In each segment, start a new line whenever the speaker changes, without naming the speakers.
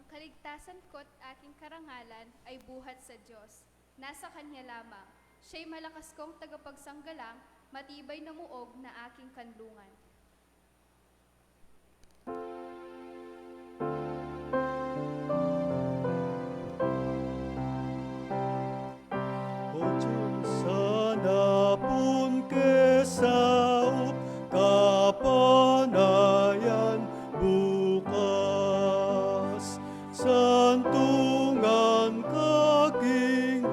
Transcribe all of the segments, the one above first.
Ang kaligtasan ko't aking karangalan ay buhat sa Diyos. Nasa Kanya lamang. Siya'y malakas kong tagapagsanggalang, matibay na muog na aking kanlungan.
O Diyos, hanapon kesao kapanayan bukas. Santungan kaking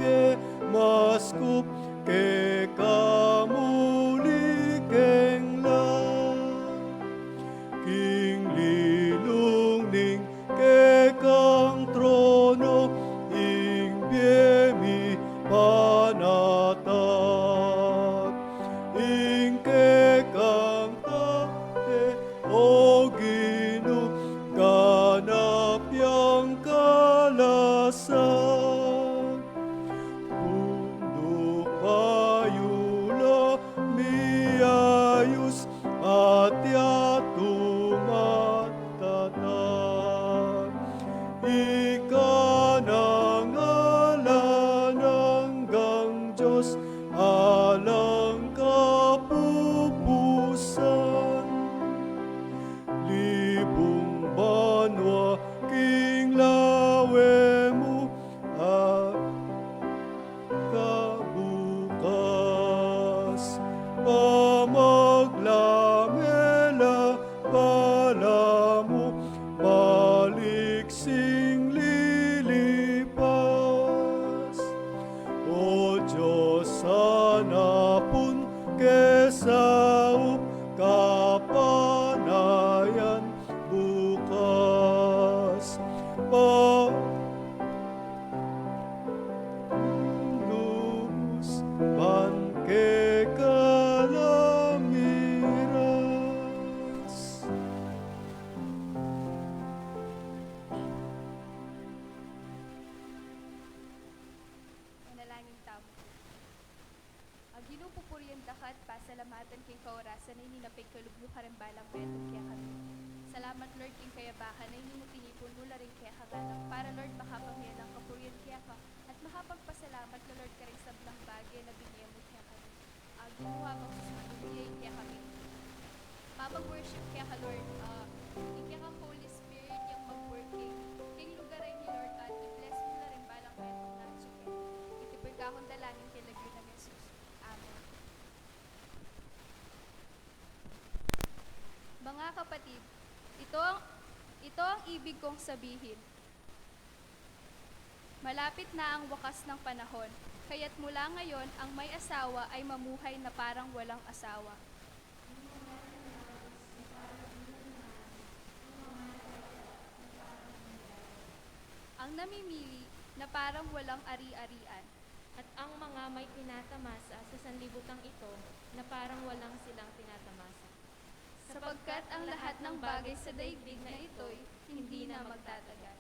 maskup ke kamuli keng king lilung ning ke kang trono ing biemi panatat ing ke kang tate o Gino ganap yang kalasan bundok bayula miayus at yatumatatan ika ng ngalan hanggang Diyos alang kapupusan libong banwa king lawe mo at kabukas pamaglamela pala mo maliksing lilipas o Diyos hanapon kesao kapanayan bukas lubos bangke kalamiras.
Manalangin tamo. Ang ginupupurian dakat pasalamatan king kaorasan ay ninapig kalublo karembalang betong kaya kami. Salamat Lord king kayabakan ay nimutinipon nula rin kaya kagalang para Lord makapangyan ang kapurian kaya ka at makapagpasalamat na Lord ka rin sa blang bagay na binigyan mo kaya kami. Ang ginawa pang susunod kaya kami. Mapag-worship kaya ka Lord, kaya kang Holy Spirit yung mag-working. King lugar ay ni Lord at i-bless mo na rin balang betong na chicken. Itipur ka akong dalangin kay Lagyo ng Jesus. Amen. Mga kapatid, ito ang ibig kong sabihin. Malapit na ang wakas ng panahon, kaya't mula ngayon ang may asawa ay mamuhay na parang walang asawa. Ang namimili na parang walang ari-arian.
At ang mga may tinatamasa sa sanlibutan ito na parang walang silang tinatamasa.
Sapagkat ang lahat ng bagay sa daigdig na ito'y hindi na magtatagal.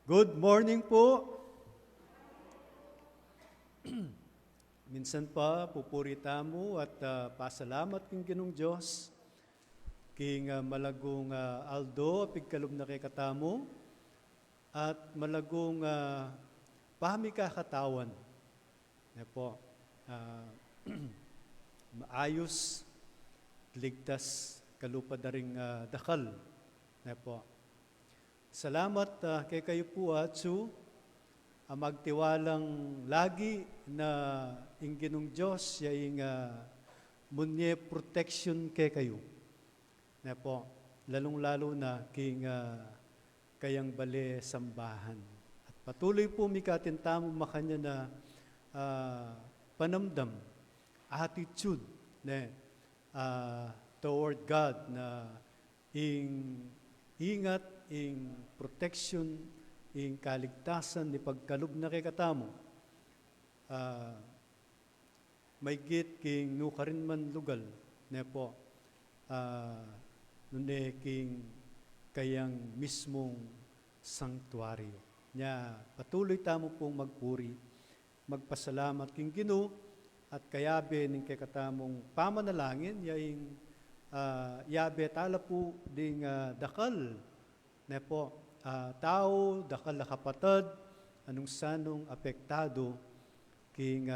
Good morning po. Minsan pa pupurita mo at pasalamat king Ginoong Diyos king malagong Aldo pigkalom na kay katamo at malagong pahami kakatawan. Po, maayos, ligtas, kalupad na ring dakal. Po. Salamat kay kayo po, Atsu, magtiwalang lagi na ingginong Diyos yaing munye protection ke kayo. Na po, lalong-lalo na king kayang bale sambahan. At patuloy po mikatintamo makanya na panamdam, attitude ne, toward God na ingat, protection, kaligtasan ni pagkalub na kay katamo. May git king nukarin man lugal ne po nune king kayang mismong sanktuaryo. Nya patuloy tamo pong magpuri, magpasalamat king Ginoo at kayabe ning kay katamong pamanalangin yaing yabe tala po ding dakal ne po tao dakal na kapatid anong sanong apektado king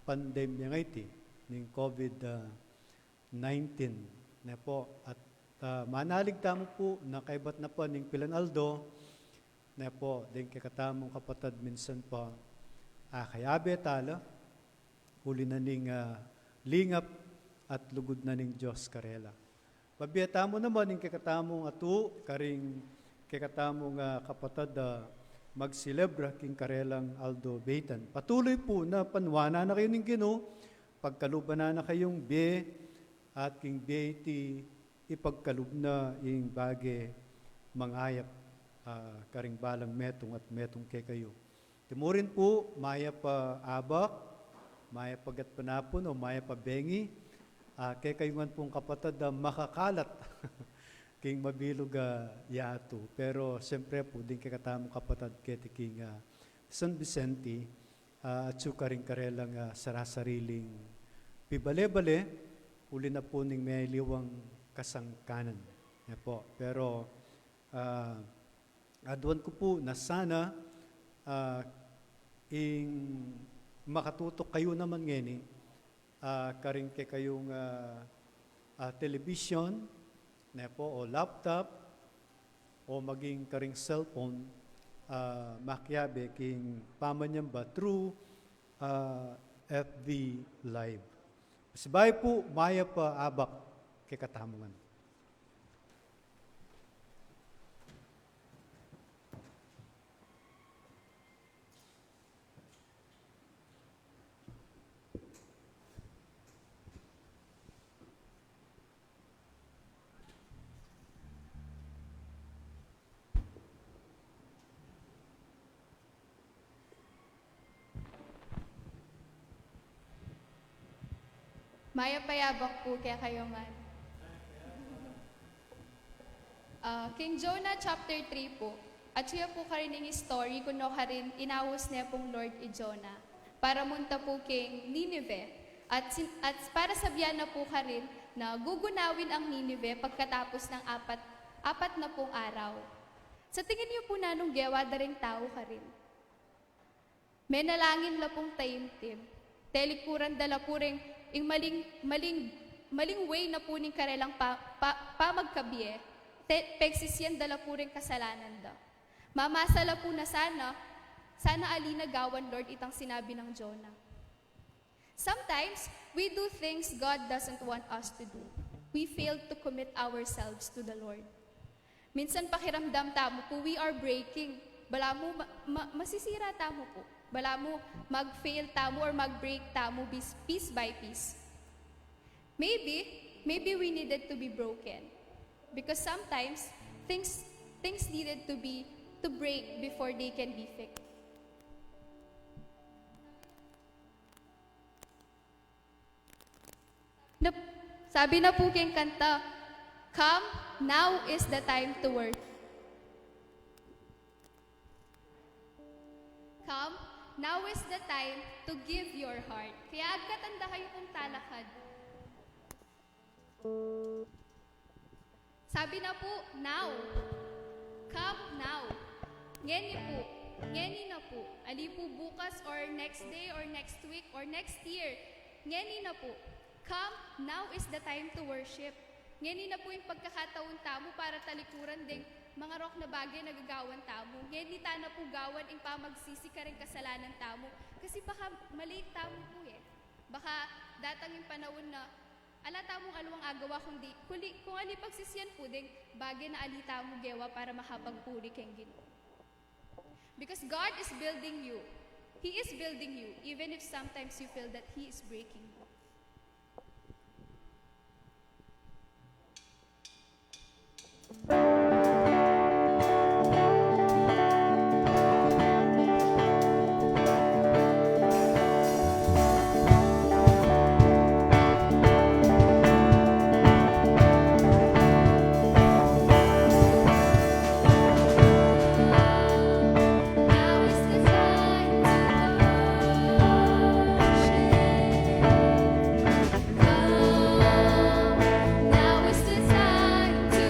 pandemya nga iti ning COVID-19 ne po at manalig tamo po na kaibat na po ning Pilanaldo ne po ding kakatamong kapatid minsan po kayabe tala huli na ning lingap at lugod na ning Diyos karela. Pabiyata mo naman ning kakatamong atu karing kakatamong kapatid magsilebra king karelang Aldo Beitan. Patuloy po na panwana na kayo ning Ginoo, pagkaluban na kayong be at king beiti ipagkalub na ing bage mangayap karing balang metong at metong kay kayo. Timurin po maya pa abak, maya pagat panapon o maya pa bengi, kay kayungan pong kapatid makakalat king mabilog yato. Pero siyempre po din kakatamong kapatid keti king San Vicente at sukaring karelang sarasariling pibale-bale uli na po ning may liwang kasangkanan. Ya po. Pero aduan ko po na sana makatutok kayo naman ngeni karing kay kayong television na po, o laptop o maging karing cellphone makyabe king pamanyam ba through FB Live. Sabay po maya pa abak kay katamungan.
Maya payabak po kaya kayo man. King Jonah chapter 3 po. At siya po karining story kuno karin inawas niya pong Lord i Jonah para munta po king Nineveh. At para sabihan na po karin na gugunawin ang Nineveh pagkatapos ng apat na pong araw. Sa tingin niyo po nanong gewada ring tao karin. May nalangin la pong taimtim. Telikuran dala po ring ing maling way na po ning karelang pamagkabiye, pegsisyan dala po rin kasalanan da. Mamasala po na sana alina gawan Lord itang sinabi ng Jonah. Sometimes, we do things God doesn't want us to do. We fail to commit ourselves to the Lord. Minsan pakiramdam tamo po, we are breaking. Bala mo, masisira tamo po. Bala mo mag-fail tamo or mag-break tamo piece by piece. Maybe we needed to be broken. Because sometimes, things needed to break before they can be fixed. Sabi na po kayong kanta, come, now is the time to work. Come, now is the time to give your heart. Kaya agkatanda kayo kung talakad. Sabi na po, now. Come now. Ngeni na po. Ali po bukas or next day or next week or next year. Ngeni na po. Come, now is the time to worship. Ngeni na po yung pagkakataon tamo para talikuran ding mga rok na bagay nagagawan tamo. Ngayon ni tana po gawan ing pamagsisi ka rin kasalanan tamo. Kasi baka maliit tamo po eh. Baka datang yung panahon na alata mong alawang agawa kung ali pagsisiyan po ding bagay na alita mo gewa para makapagpuri keng Ginoo. Because God is building you. He is building you even if sometimes you feel that He is breaking you. Now is the time to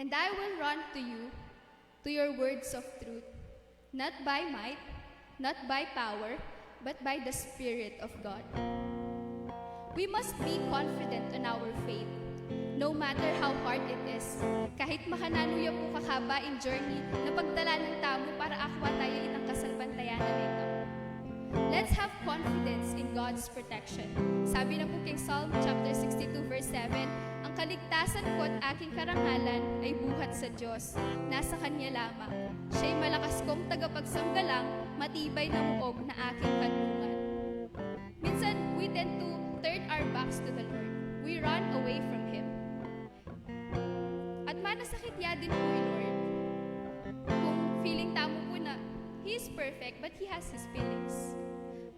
And I will run to you, to your words of truth, not by might, not by power, but by the Spirit of God. We must be confident in our faith, no matter how hard it is. Kahit makananuya po kakaba in journey na pagdala ng tamo para akwa tayo itang kasalbantayanan nito. Let's have confidence in God's protection. Sabi na po King Psalm chapter 62 verse 7, ang kaligtasan ko at aking karangalan ay buhat sa Diyos. Nasa Kanya lamang. Siya'y malakas kong tagapagsanggalang, matibay na muog na aking kanlungan. Minsan, we tend to turn our backs to the Lord. We run away from Him. At manasakit ya din po yung Lord. Kung feeling tamo po na He is perfect, but He has His feelings.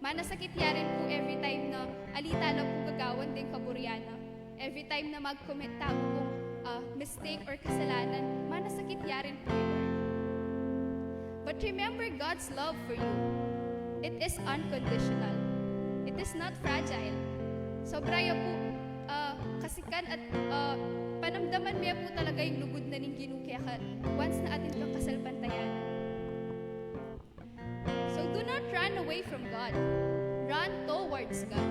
Manasakit ya rin po every time na alita lang po gagawan din kaburiana. Every time na mag-commit tamo pong mistake or kasalanan, manasakit ya rin po yung Lord. But remember God's love for you. It is unconditional. It is not fragile. Sobra ya po kasikan at panamdaman niya po talaga yung lugod na ning Ginoo kaya once na atin kang kasalbantayan. So do not run away from God. Run towards God.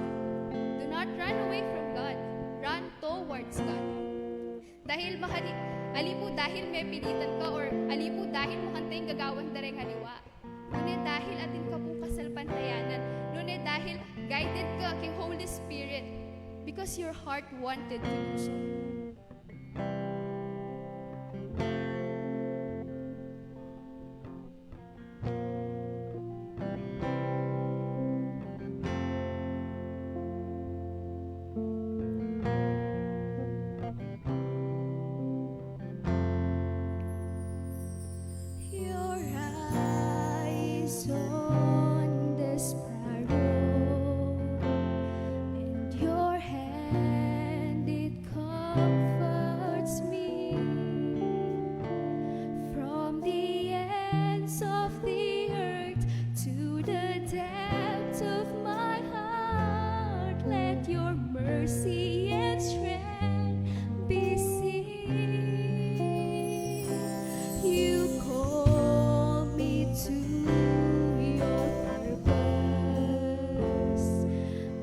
Do not run away from God. Run towards God. Dahil alipo dahil may pilitan ka or alipo dahil mo kantay gagawan dareng haliwa. Ngunit dahil atin ka pong kasalbantayanan. Ngunit dahil guided ka king Holy Spirit because your heart wanted to do so.
Your eyes on the sparrow, and your hand it comforts me. From the ends of the earth to the depths of my heart, let your mercy and strength be seen. You call me to your purpose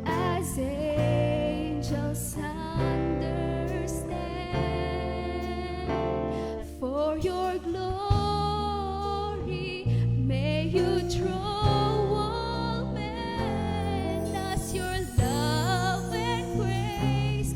as angels understand. For your glory, may you draw all men as your love and grace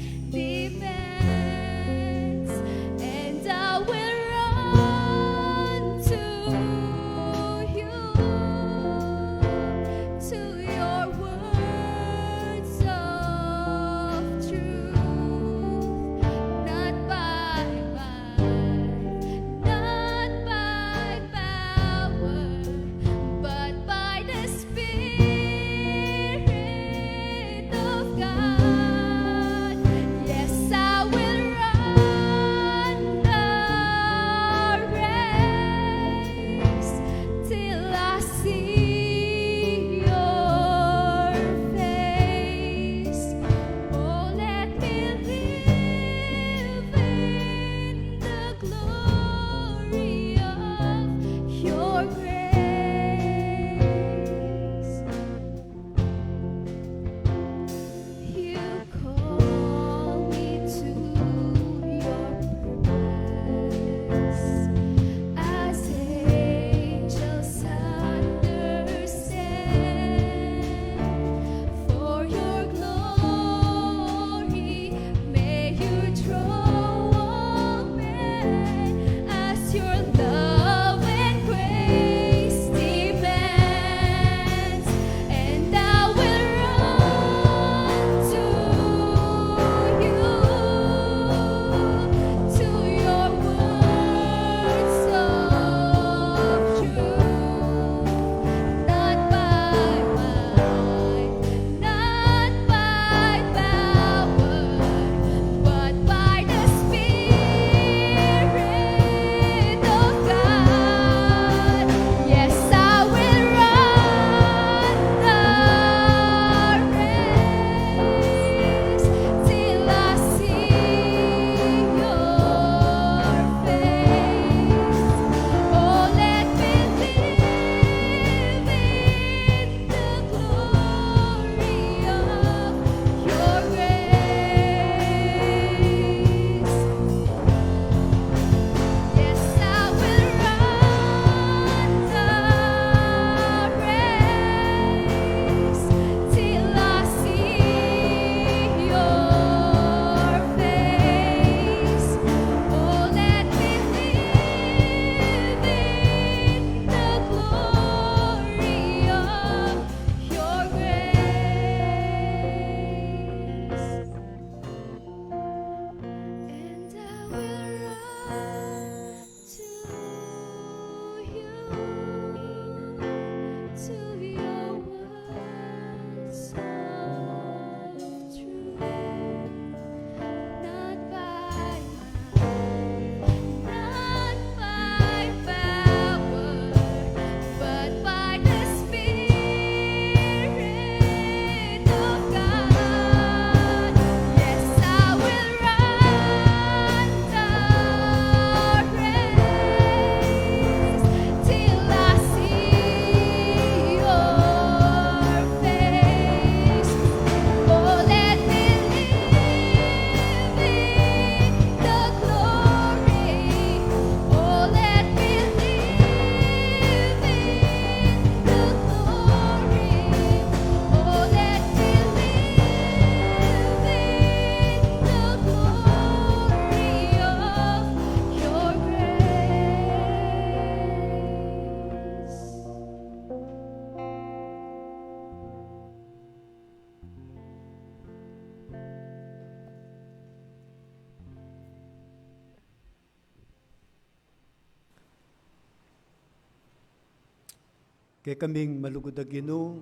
kay kaming malugod na Ginoo,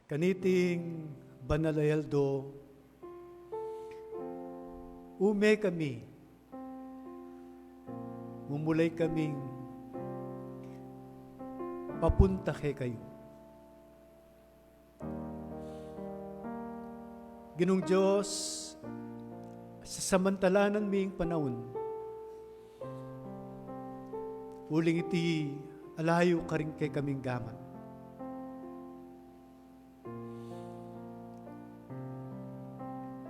kaniting Banalayaldo, ume kami, mumulay kaming papunta kay kayo. Ginong Diyos, sa samantalanan ming panahon, uling iti alayo ka rin kay kaming gaman.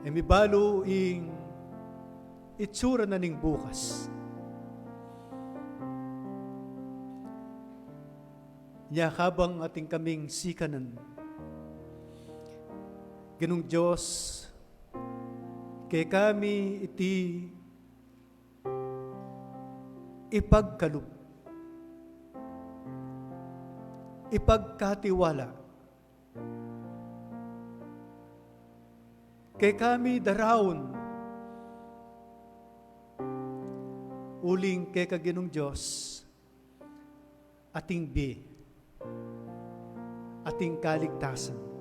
Emibalo ing itsura na ning bukas. Nya habang ating kaming sikanan, Ginong Diyos, kay kami iti ipagkalub, ipagkatiwala, kay kami darawon, uling kay kaginong Diyos, ating ating kaligtasan.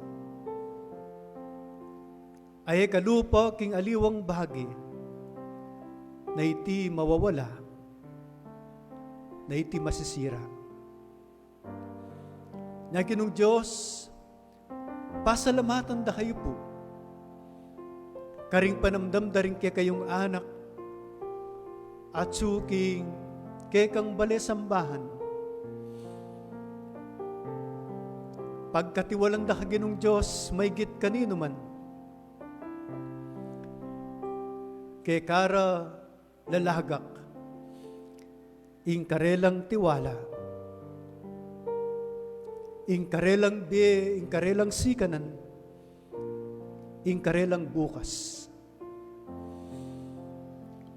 Ay kalupa king aliwang bahagi na iti mawawala, na iti masisira. Na Ginong Diyos, pasalamatan da kayo po. Karing panamdam da rin kay kayong anak at suking kay kang balesambahan. Pagkatiwalang da ka Ginong Diyos, may git kanino man. Kay kara lalagak, ing karelang tiwala, ing karelang ing karelang sikanan, ing karelang bukas.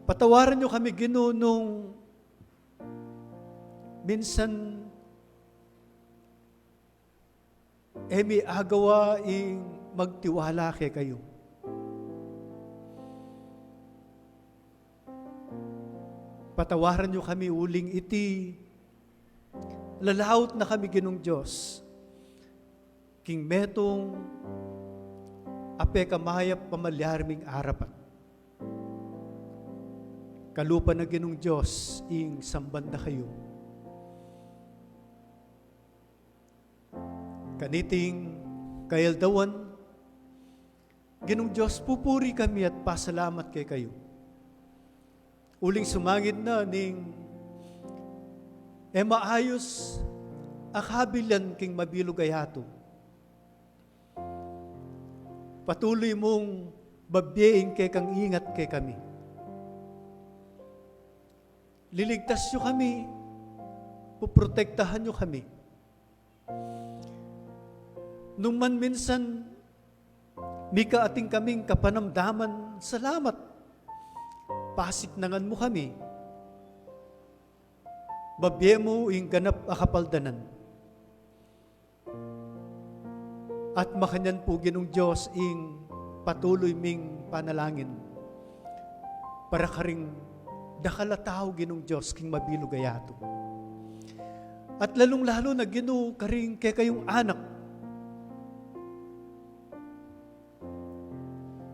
Patawaran nyo kami, Ginoo, nung minsan may agawa ing magtiwala kay kayo. Patawaran nyo kami uling iti lalawot na kami Ginong Diyos. King metong ape kamayap pamalyarming arapat. Kalupa na Ginong Diyos ing samban na kayo. Kaniting kayaldawan, Ginong Diyos, pupuri kami at pasalamat kay kayo. Uling sumangit na ning maayos akabilan king mabilugayato. Patuloy mong babyeing kay kang ingat kay kami. Liligtas nyo kami, puprotektahan nyo kami. Nung man minsan, mika ating kaming kapanamdaman, salamat. Pasiknangan mo kami. Babye mo ing ganap akapaldanan. At makanyan po Ginong Diyos ing patuloy ming panalangin. Para karing dakalataw Ginong Diyos king mabilugayato. At lalong-lalo na Ginoo karing kay kayong anak.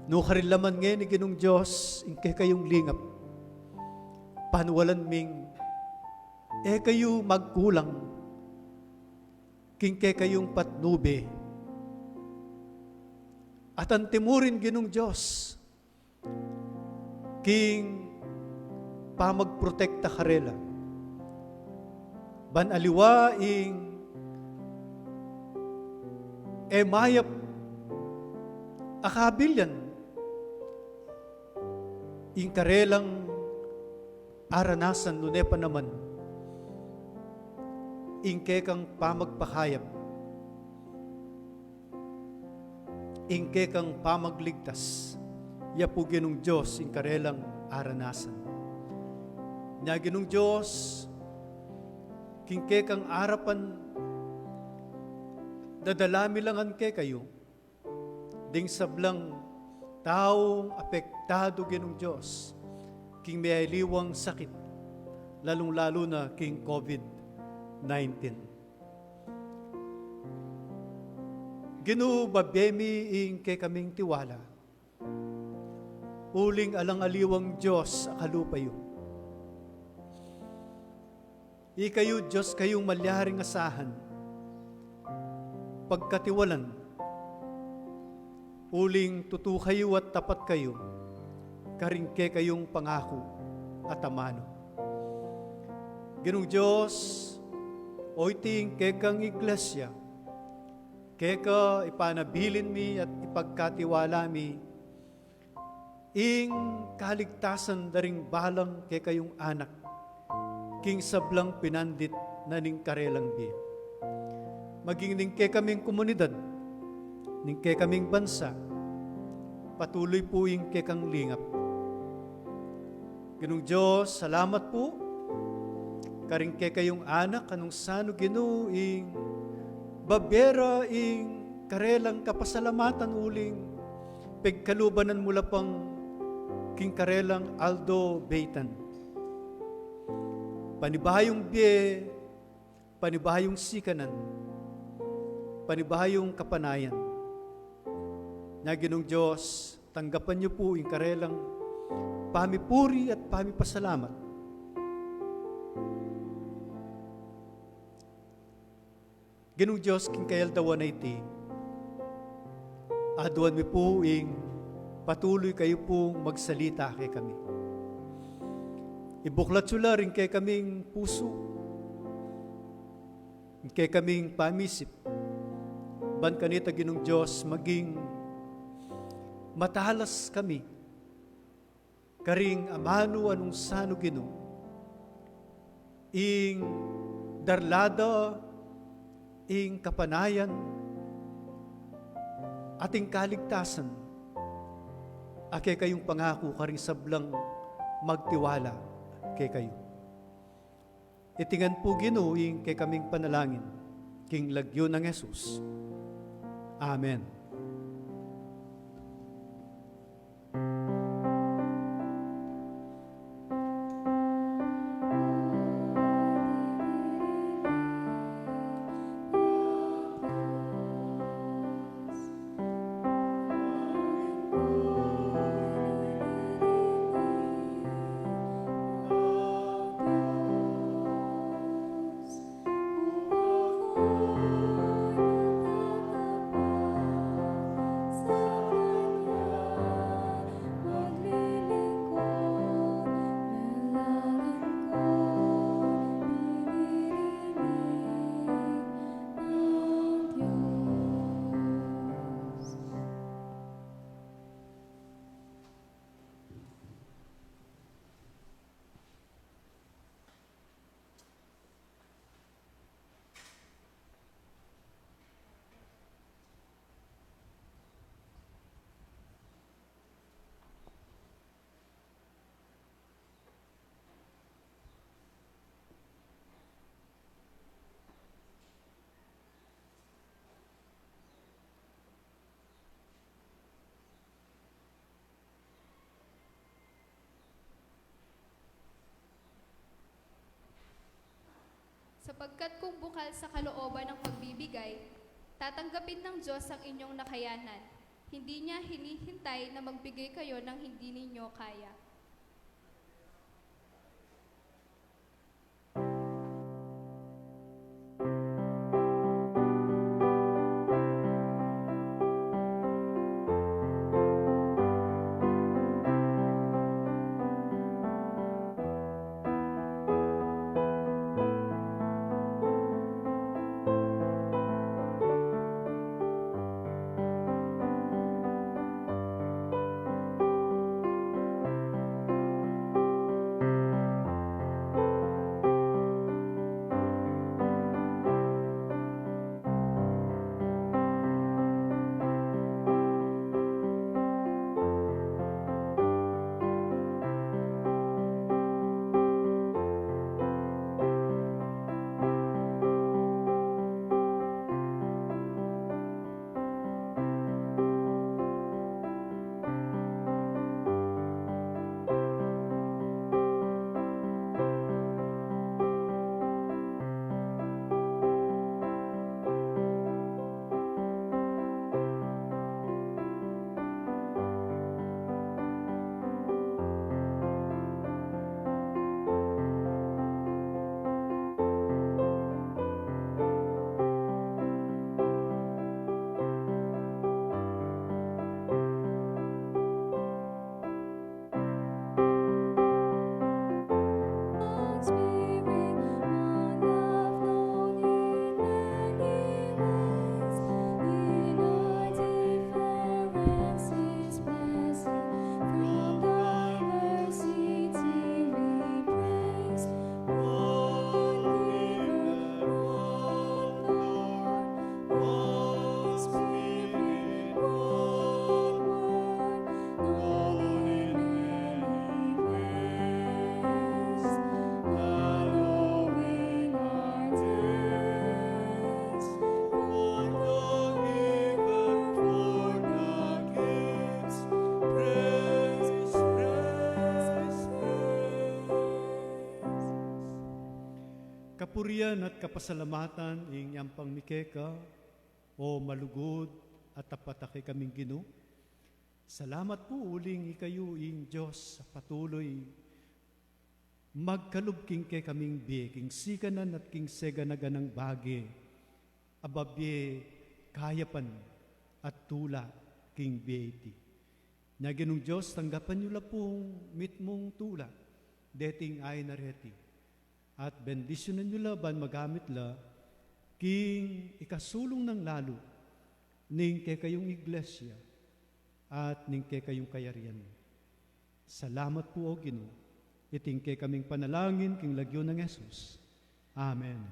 No karilaman ngayon ni Ginong Diyos, kay kayong lingap, panuwalan ming, kayo magkulang, king kay kayong patnube. At ang timurin Ginong Diyos, king pamagprotekta karela. Banaliwa ing mayap akabilyan, ing karelang aranasan lunepa naman, ing kekang pamagpakayap, ing kekang pamagligtas, yapo Ginong Diyos ing karelang aranasan. Nya Ginong Diyos, king kekang arapan, dadalami langan kay kayo, ding sablang taong apektado Ginong Diyos, king may liwang sakit, lalong-lalo na king COVID-19. Ginoo babemi ing kay kaming tiwala, uling alang-aliwang Diyos sa kalupayo. Ikayo Diyos kayong malyaring asahan, pagkatiwalan, uling tutu kayo at tapat kayo, karingke kayong pangako at amano. Ginong Diyos, o iting kekang iglesia, keka ipanabilin mi at ipagkatiwala mi, ing kaligtasan daring balang kay kayong anak, king sablang pinandit na ning karelang bi. Maging ning kay kaming komunidad, ning kay kaming bansa, patuloy po ing kay kang lingap. Ginong Diyos, salamat po, karing kay kayong anak, anong sano Ginoo ing babera ing karelang kapasalamatan uling pagkalubanan mula pang king karelang Aldo Beitan. Panibahayong biye, panibahayong sikanan, panibahayong kapanayan. Na Ginong Diyos, tanggapan niyo po ing karelang pamipuri at pamipasalamat. Ginong Diyos, king kayal dawan na iti, aduan mi po ing patuloy kayo po magsalita kay kami. Ibuklat sula rin kay kaming puso, kay kaming pamisip, ban kanita Ginong Diyos, maging matalas kami, karing amano anong sano Ginoo, ing darlada, ing kapanayan, ating kaligtasan, akay kayong pangako karing sablang magtiwala kay kayo. Itingan po Ginoo ing kay kaming panalangin, king lagyo ng Jesus. Amen.
Sapagkat kung bukal sa kalooban ng pagbibigay, tatanggapin ng Diyos ang inyong nakayanan. Hindi niya hinihintay na magbigay kayo ng hindi ninyo kaya.
kapurian at kapasalamatan inyong pangmikeka, o malugod at tapatake kaming Ginoo. Salamat po uling ikayo ing Diyos sa patuloy magkalubking kay kaming bi, king sikanan at king seganagan ng bagi, ababye kayapan at tula king bieti. Na Ginong Diyos, tanggapan nyo la pong mitmong tula, dating ay nareti. At bendisyonan nyo laban magamit la, king ikasulong ng lalo, ning kay kayong iglesia, at ning kay kayong kayarian. Salamat po o Ginoo, iting kay kaming panalangin, king lagyo ng Jesus. Amen.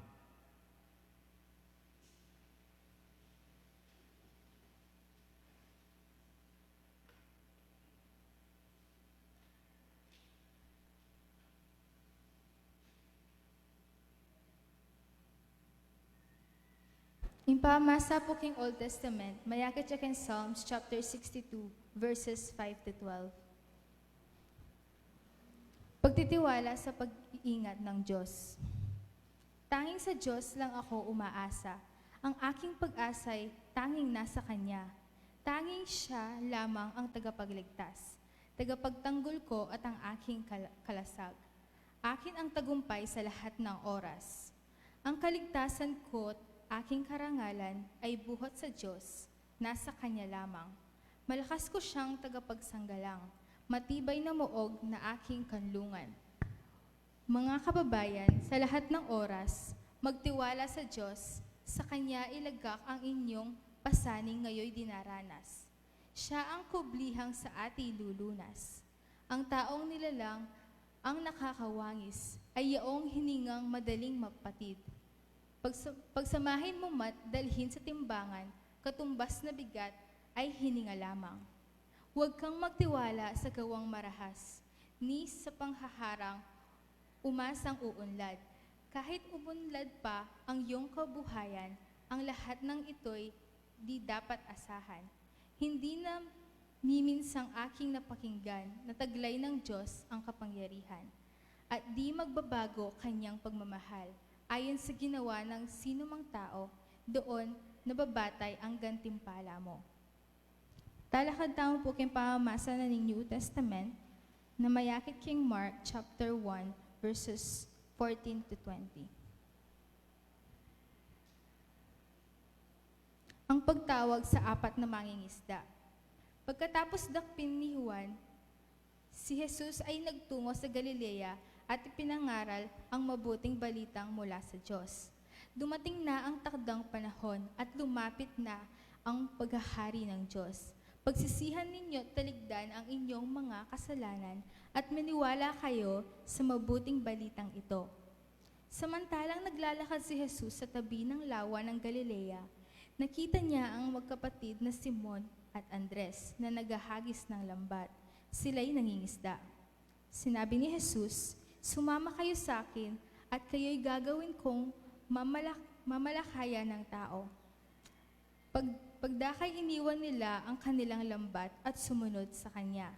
Impamasa po king Old Testament, mayakit siya king Psalms chapter 62, verses 5 to 12. Pagtitiwala sa pag-iingat ng Diyos. Tanging sa Diyos lang ako umaasa. Ang aking pag-asa'y tanging nasa Kanya. Tanging Siya lamang ang tagapagligtas, tagapagtanggol ko at ang aking kalasag. Akin ang tagumpay sa lahat ng oras. Ang kaligtasan ko't aking karangalan ay buhat sa Diyos, nasa Kanya lamang. Malakas ko siyang tagapagsanggalang, matibay na muog na aking kanlungan. Mga kababayan, sa lahat ng oras, magtiwala sa Diyos, sa Kanya ilagak ang inyong pasaning ngayoy dinaranas. Siya ang kublihang sa ati lulunas. Ang taong nilalang, ang nakakawangis, ay yaong hiningang madaling mapatid. Pagsamahin mo mat dalhin sa timbangan, katumbas na bigat ay hininga lamang. Huwag kang magtiwala sa gawang marahas, ni sa panghaharang umasang uunlad. Kahit umunlad pa ang iyong kabuhayan, ang lahat ng ito'y di dapat asahan. Hindi na miminsang aking napakinggan na taglay ng Diyos ang kapangyarihan, at di magbabago kanyang pagmamahal. Ayon sa ginawa ng sinumang tao, doon nababatay ang gantimpala mo. Talakad tayo po kayong pamamasa na ng New Testament na mayakit king Mark chapter 1 verses 14 to 20. Ang pagtawag sa apat na mangingisda. Pagkatapos dakpin ni Juan, si Jesus ay nagtungo sa Galilea at ipinangaral ang mabuting balitang mula sa Diyos. Dumating na ang takdang panahon at lumapit na ang paghahari ng Diyos. Pagsisihan ninyo at taligdan ang inyong mga kasalanan at maniwala kayo sa mabuting balitang ito. Samantalang naglalakad si Jesus sa tabi ng lawa ng Galilea, nakita niya ang magkapatid na Simon at Andres na naghahagis ng lambat. Sila'y nangingisda. Sinabi ni Jesus, "Sumama kayo sa akin at kayo'y gagawin kong mamalakaya ng tao." Pagdakay iniwan nila ang kanilang lambat at sumunod sa Kanya.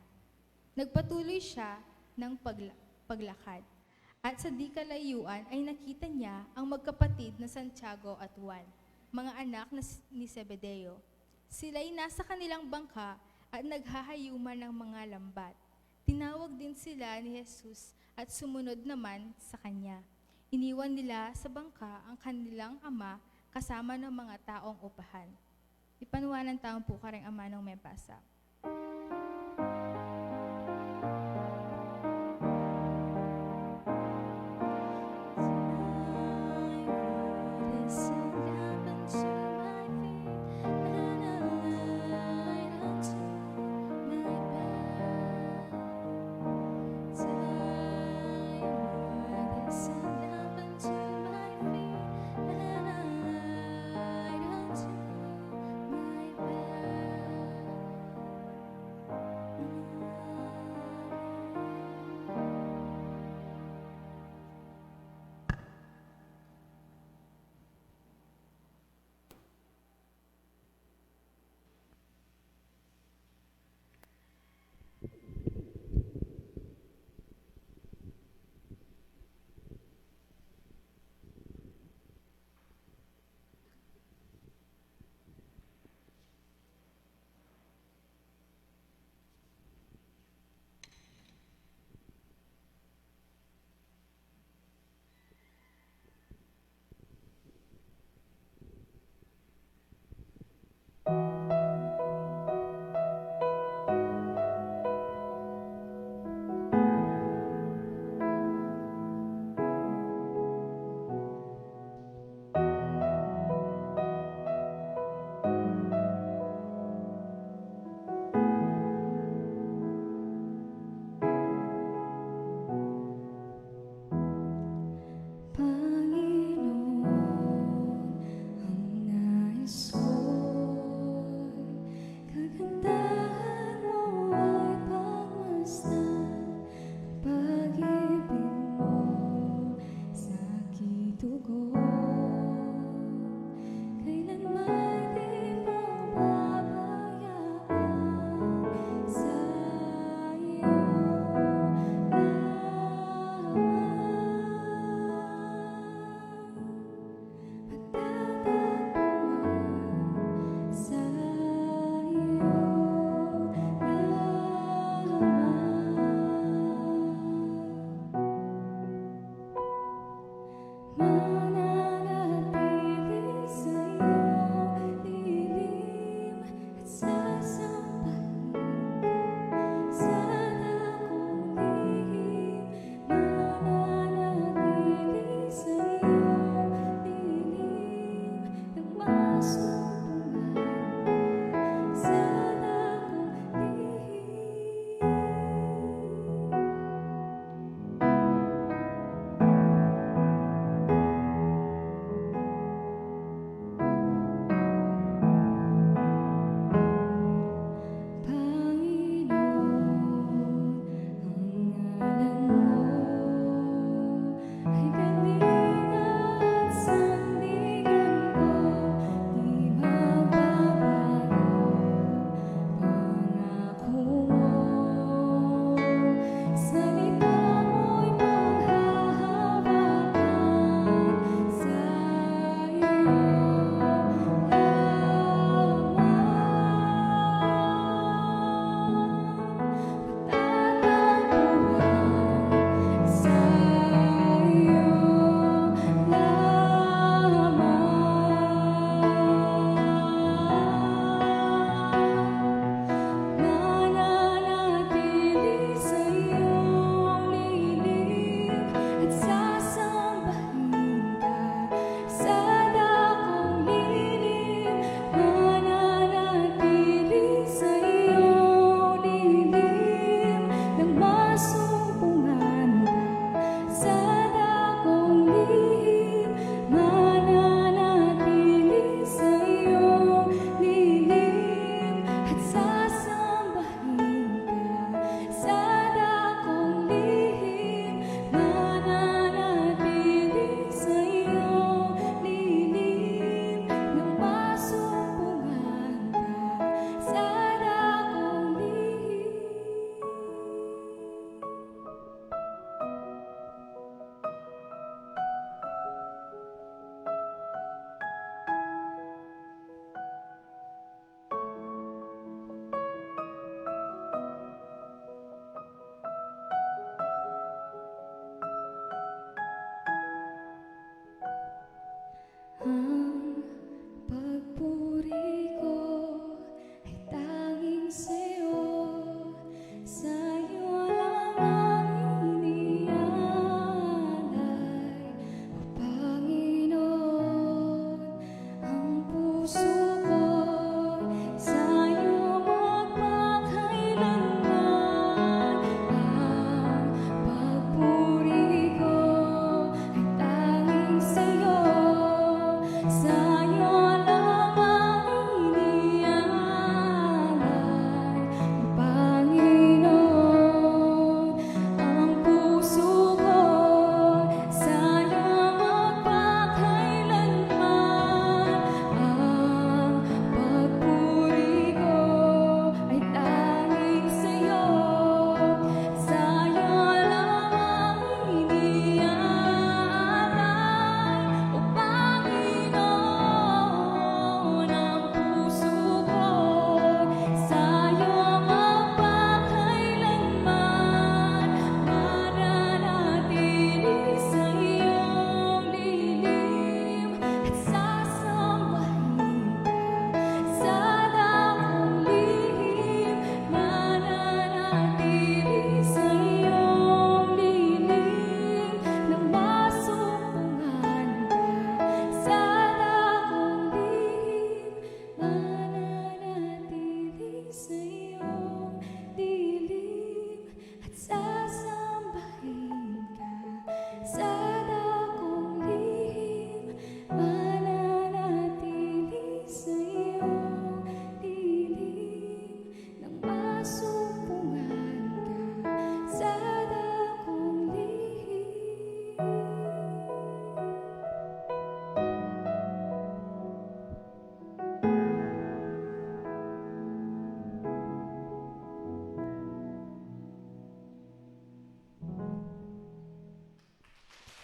Nagpatuloy siya ng paglakad. At sa di kalayuan ay nakita niya ang magkapatid na Santiago at Juan, mga anak ni Zebedeo. Sila'y nasa kanilang bangka at naghahayuman ng mga lambat. Tinawag din sila ni Jesus at sumunod naman sa Kanya. Iniwan nila sa bangka ang kanilang ama kasama ng mga taong upahan. Ipanuwanan taong po kareng ama ng may pasa.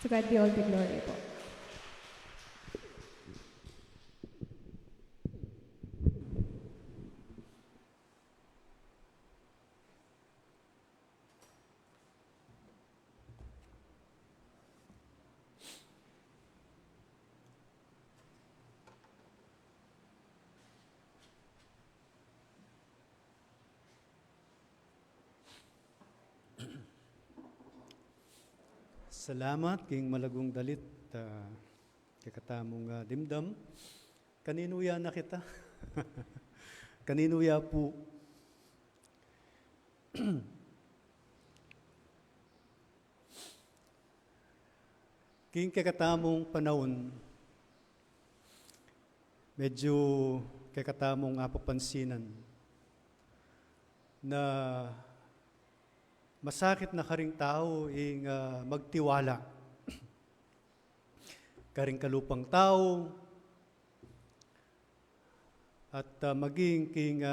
To God be all the glory po.
Salamat king malagong dalit kakatamong dimdam. Kaninuya na kita. Kaninuya po. King kakatamong panahon, medyo kakatamong papansinan na masakit na karing tao ing magtiwala. Karing kalupang tao at maging king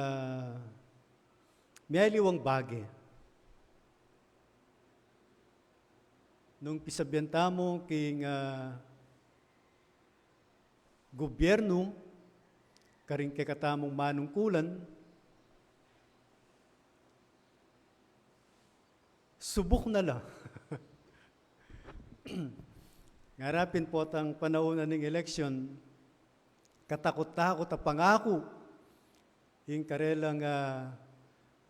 miyaliwang bagay. Nung pisabiyanta mo king gobyerno, karing kakatamong manungkulan, subok na lang. Ngarapin po ang panahon ng eleksyon, katakot-takot at pangako, yung karelang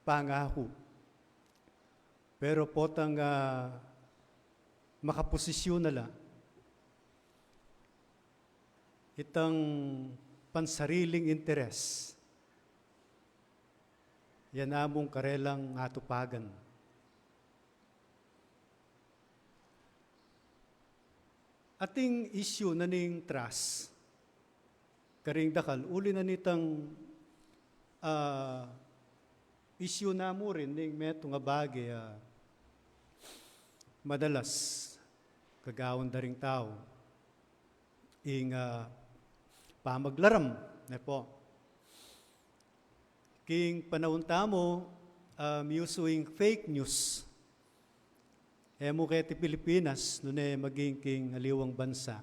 pangako. Pero po ang makaposisyon na lang, itang pansariling interes, yan among karelang atupagan. Ating issue na ning trust, karing dakal, uli na nitang issue na mo rin, ning meto nga bagay, madalas, kagawon daring tao, ing pamaglaram, na po. King panahon tamo, using fake news, mo kaya Pilipinas, noon maging king aliwang bansa.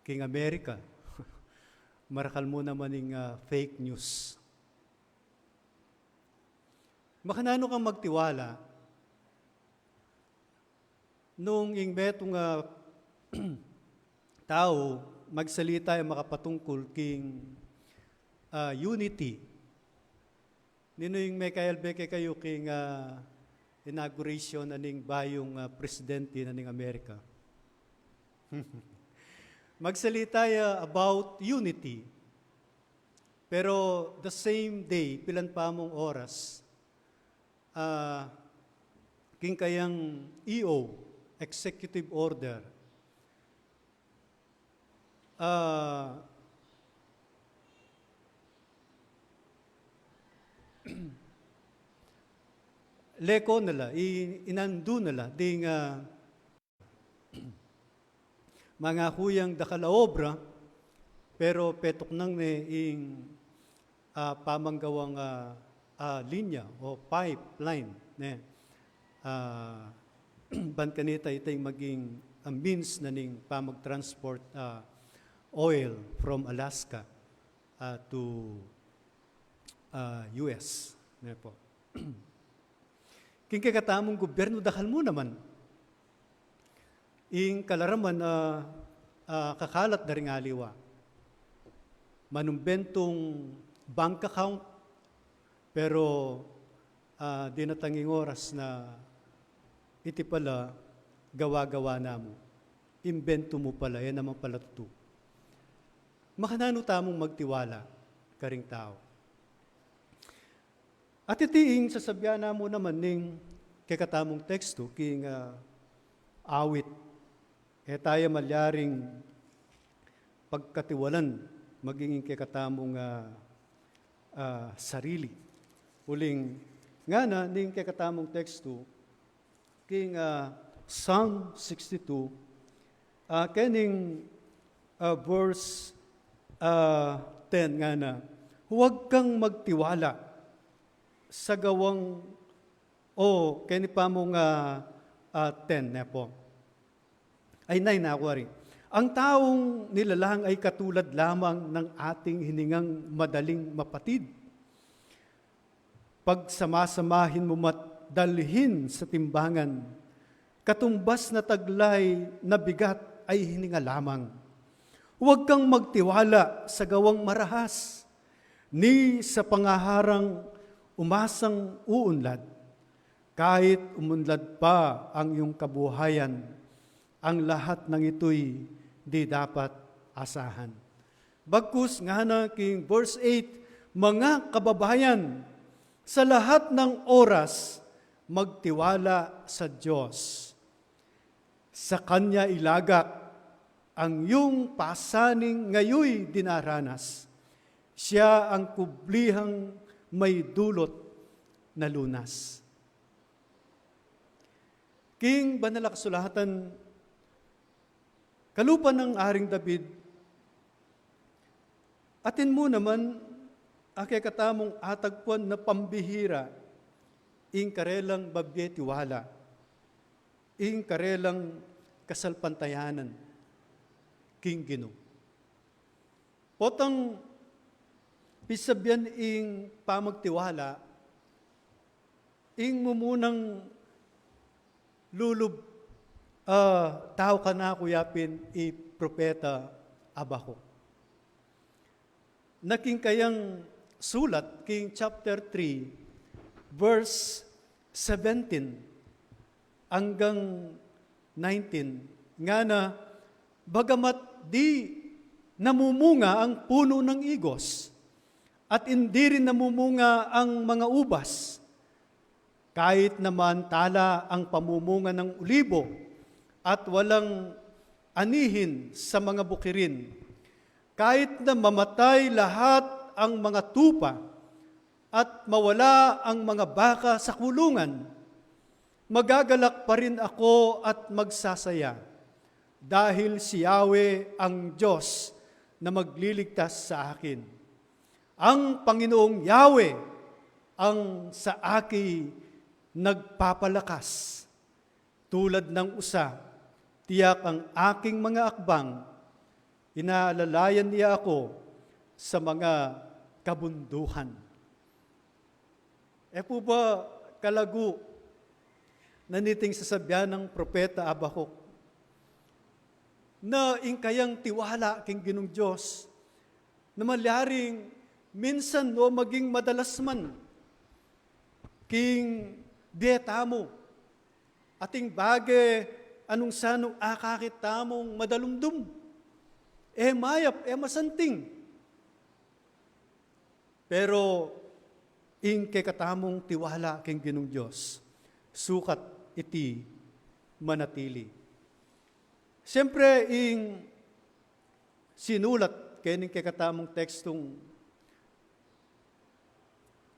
King Amerika, marakal mo naman ng fake news. Makanano kang magtiwala, nung ing betong tao, magsalita yung makapatungkol king unity. Nino yung may kailbeke kayo king inauguration aning bayong presidente naning Amerika. Magsalita about unity. Pero the same day, pilan pa mong oras, king kayang EO, Executive Order, leko nila, inandu nila, ding mga kuyang dakalaobra, pero petok nang ing pamanggawang linya o pipeline. Ban kanita itay maging means na ning pamag-transport oil from Alaska to US. Po. King katamong gobyerno, dakal mo naman. Ing kalaraman kakalat na rin aliwa. Manumbentong bank account, pero di natanging oras na iti pala gawa-gawa na mo. Imbento mo pala, yan naman pala tuto. Makanano tamong magtiwala, karing tao. At itiing sasabyan na mo naman ning kakatamong teksto, king awit. Tayo malyaring pagkatiwalan, magiging kakatamong sarili. Uling nga na, ning kakatamong teksto, king Psalm 62, kening verse 10 nga na, huwag kang magtiwala sa gawang, keni pa mong 10 na po. Ang taong nilalang ay katulad lamang ng ating hiningang madaling mapatid. Pagsamasamahin mo dalhin sa timbangan, katumbas na taglay na bigat ay hininga lamang. Huwag kang magtiwala sa gawang marahas, ni sa pangaharang umasang uunlad. Kahit umunlad pa ang iyong kabuhayan, ang lahat ng ito'y di dapat asahan. Bagkus nga na king verse 8, mga kababayan, sa lahat ng oras, magtiwala sa Diyos. Sa Kanya ilagak ang iyong pasaning ngayoy dinaranas. Siya ang kublihang may dulot na lunas. King banal na kasulatan, kalupan ng Haring David, atin mo naman, akay katamong atagpuan na pambihira, ing karelang babye-tiwala, ing karelang kasalpantayanan, king Gino. Potang pisabyan ing pamagtiwala, ing mumunang lulub, tao ka na kuyapin, propeta Abakuk. Naking kayang sulat, king chapter 3, verse 17 hanggang 19, nga na, bagamat di namumunga ang puno ng igos, at hindi rin namumunga ang mga ubas, kahit naman tala ang pamumunga ng ulibo, at walang anihin sa mga bukirin, kahit na mamatay lahat ang mga tupa, at mawala ang mga baka sa kulungan, magagalak pa rin ako at magsasaya, dahil si Yahweh ang Diyos na magliligtas sa akin. Ang Panginoong Yahweh ang sa aki nagpapalakas. Tulad ng usa, tiyak ang aking mga akbang, inaalalayan niya ako sa mga kabunduhan. Po ba kalagu na niting sasabyan ng propeta Abakuk na ingkayang tiwala king Ginong Diyos na malyaring minsan o maging madalas man king dieta mo ating bagay anong sanong akakit tamong madalumdum mayap masanting pero ing kay katamong tiwala king Ginong Diyos, sukat iti manatili. Siyempre, ing sinulat kay katamong tekstong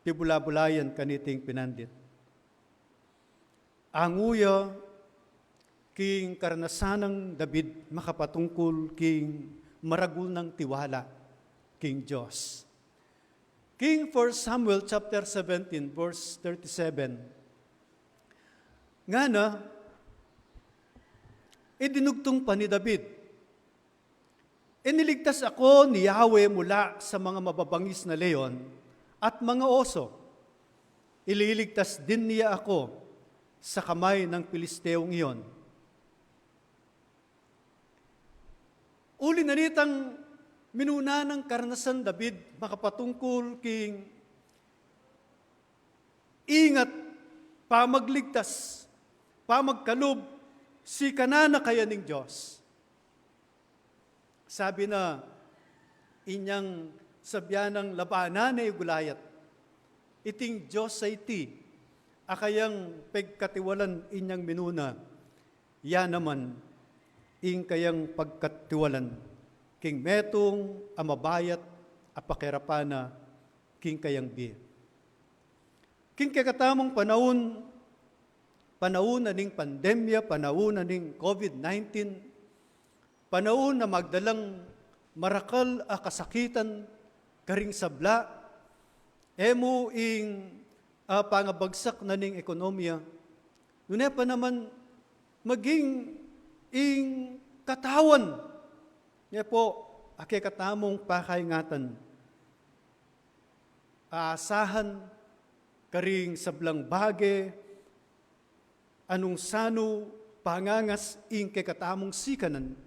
tibula-bulayan kaniting pinandit. Anguya king karanasanang David makapatungkol king maragul ng tiwala king Diyos. King 1 Samuel chapter 17 verse 37. Nga na, idinugtong pa ni David, iniligtas ako ni Yahweh mula sa mga mababangis na leon at mga oso. Ililigtas din niya ako sa kamay ng Pilisteong iyon. Uli na nitang minuna ng karanasan David, makapatungkol king ingat, pamagligtas, pamagkalob, si kanana kaya ning Diyos. Sabi na, inyang sabyanang labanan na Gulayat, iting Diyos sa iti, akayang pagkatiwalan inyang minuna, ya naman, ing kayang pagkatiwalan, king metong amabayat apakirapana king kayang bi. King kakatamong panahon na ning pandemya, panahon na ning COVID-19, panahon na magdalang marakal a kasakitan karing sabla, emo ing pangabagsak na ning ekonomiya, nune pa naman maging ing katawan. Nga po, ake katamong pakaingatan. Aasahan karing sablang bage, anong sano pangangas ing kekatamong sikanan,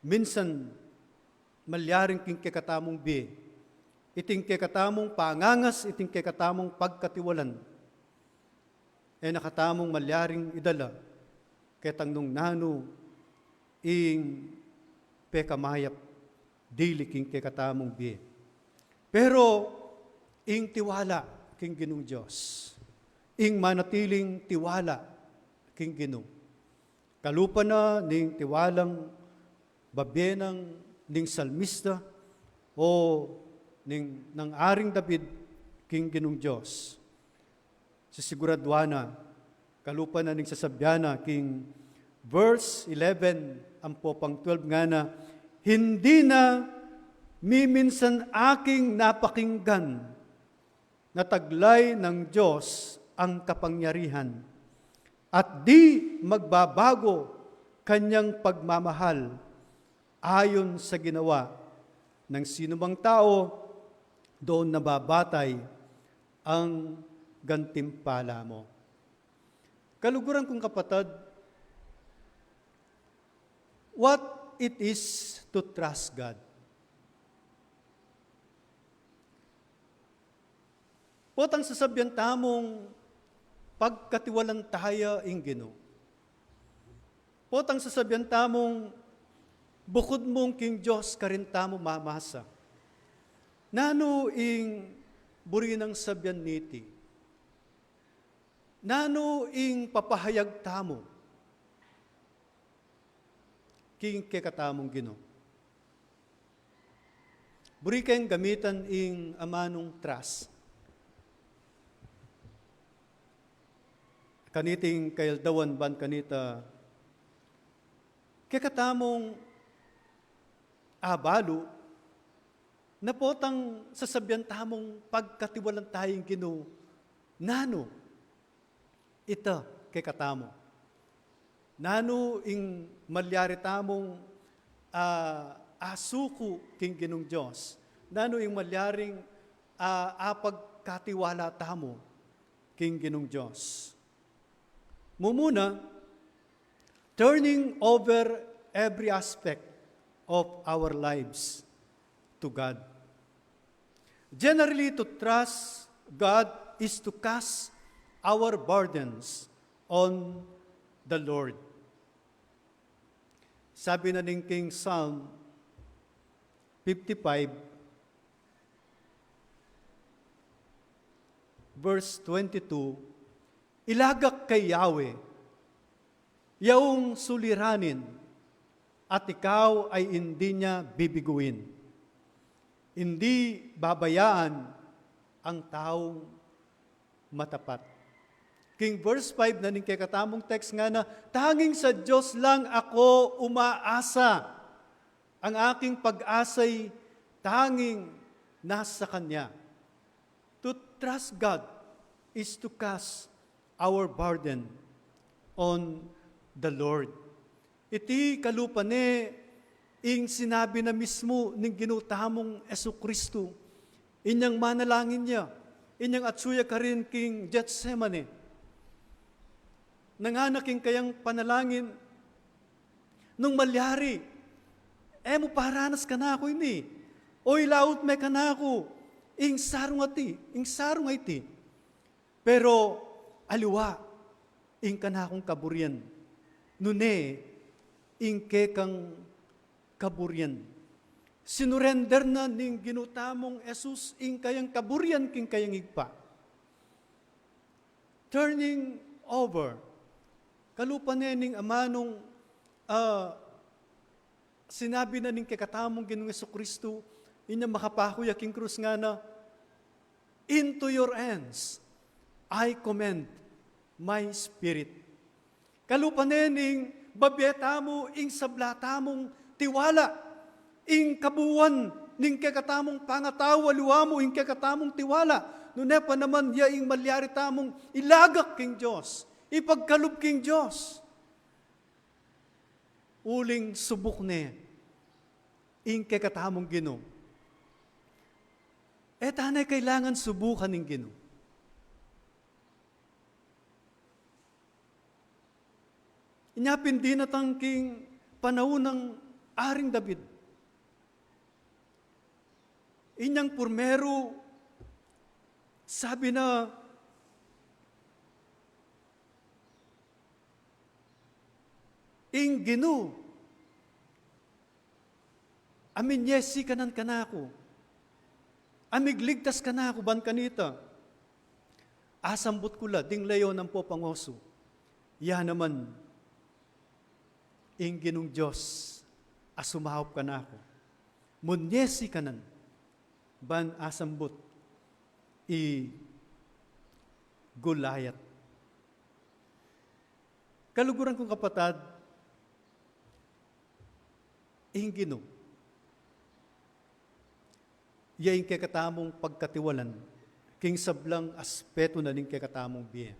minsan malyaring king kekatamong bi, iting kekatamong pangangas, iting kekatamong pagkatiwalan, nakatamong malyaring idala, ketang nung nano, ing pekamayap, dili king kekatamong bi. Pero, ing tiwala king Ginong Diyos, ing manatiling tiwala king Ginoo. Kalupa na ning tiwalang babenang ning salmista o ning nang aring David king Ginong Diyos. Sisiguradwana, kalupa na ning sasabyana king verse 11 ampo pang 12 nga na, hindi na miminsan aking napakinggan na taglay ng Diyos ang kapangyarihan at di magbabago kanyang pagmamahal ayon sa ginawa ng sinumang tao, doon nababatay ang gantimpala mo. Kaluguran kong kapatid, what it is to trust God. Potang sasabyan tamong pagkatiwalan tayo ing Ginoo. Potang sasabyan tamong bukod mong king Diyos karin tamo mamasa. Nano ing buri ng sabyan niti. Nano ing papahayag tamo. King kekatamong Ginoo. Buri kayong gamitan ing amanong trust. Kaniting kaildawan ban kanita, kekatamong abalo, na potang sasabyan tamong pagkatiwalan tayong Ginoo, nano, ita kekatamo. Nano ing malyari tamong asuko king Ginong Diyos, nano ing malyaring apagkatiwala tamo king Ginong Diyos. Mumuna, turning over every aspect of our lives to God. Generally, to trust God is to cast our burdens on the Lord. Sabi na ning King Psalm 55, verse 22, ilagak kay Yahweh, yaong suliranin, at ikaw ay hindi niya bibiguin. Hindi babayaan ang taong matapat. King verse 5 na ning kekatamong text nga na, tanging sa Diyos lang ako umaasa. Ang aking pag-asa'y tanging nasa Kanya. To trust God is to cast our burden on the Lord. Iti kalupane, ing sinabi na mismo ng ginutamong Esukristo, inyang manalangin niya, inyang atsuya ka rin king Getsemane, nanganaking kayang panalangin, nung malyari, mo paranas ka na ako ini, o ilaut may ka na ako, ing sarong iti. Pero, aliwa, ing kanakong kaburian. Nune, ing kekang kaburian. Sinurrender na ning ginutamong Jesus, ing kayang kaburian, king kayang igpa. Turning over. Kalupanening amanong sinabi na ning kekatamong Ginoong Jesucristo, inya makapakuya king krus nga na, into your hands, I commend my spirit. Kalupanening babeta mo ing sablata mong tiwala, ing kabuwan ning kekatamong pangatawa, luwa mo ing kekatamong tiwala. Nunepa naman ya ing malyari tamong ilagak king Diyos, ipagkalub king Diyos. uling subok ne, ing kekatamong Ginoo. Tanay kailangan subukan ng Ginoo. Inyapin din natangking panahon ng Aring David. Inyang purmero, sabi na, ing Ginoo, amin yesi kanan kanako, amigligtas kanako ban kanita, asambot kula, ding layo ng po pangoso, yan naman, ing Ginong Diyos, asumahop kanako, munyesi kanan, ban asambot, Gulayat. Kaluguran kong kapatad, ing Ginoo, yaing kekatamong pagkatiwalan, king sablang aspeto na ning kekatamong biye.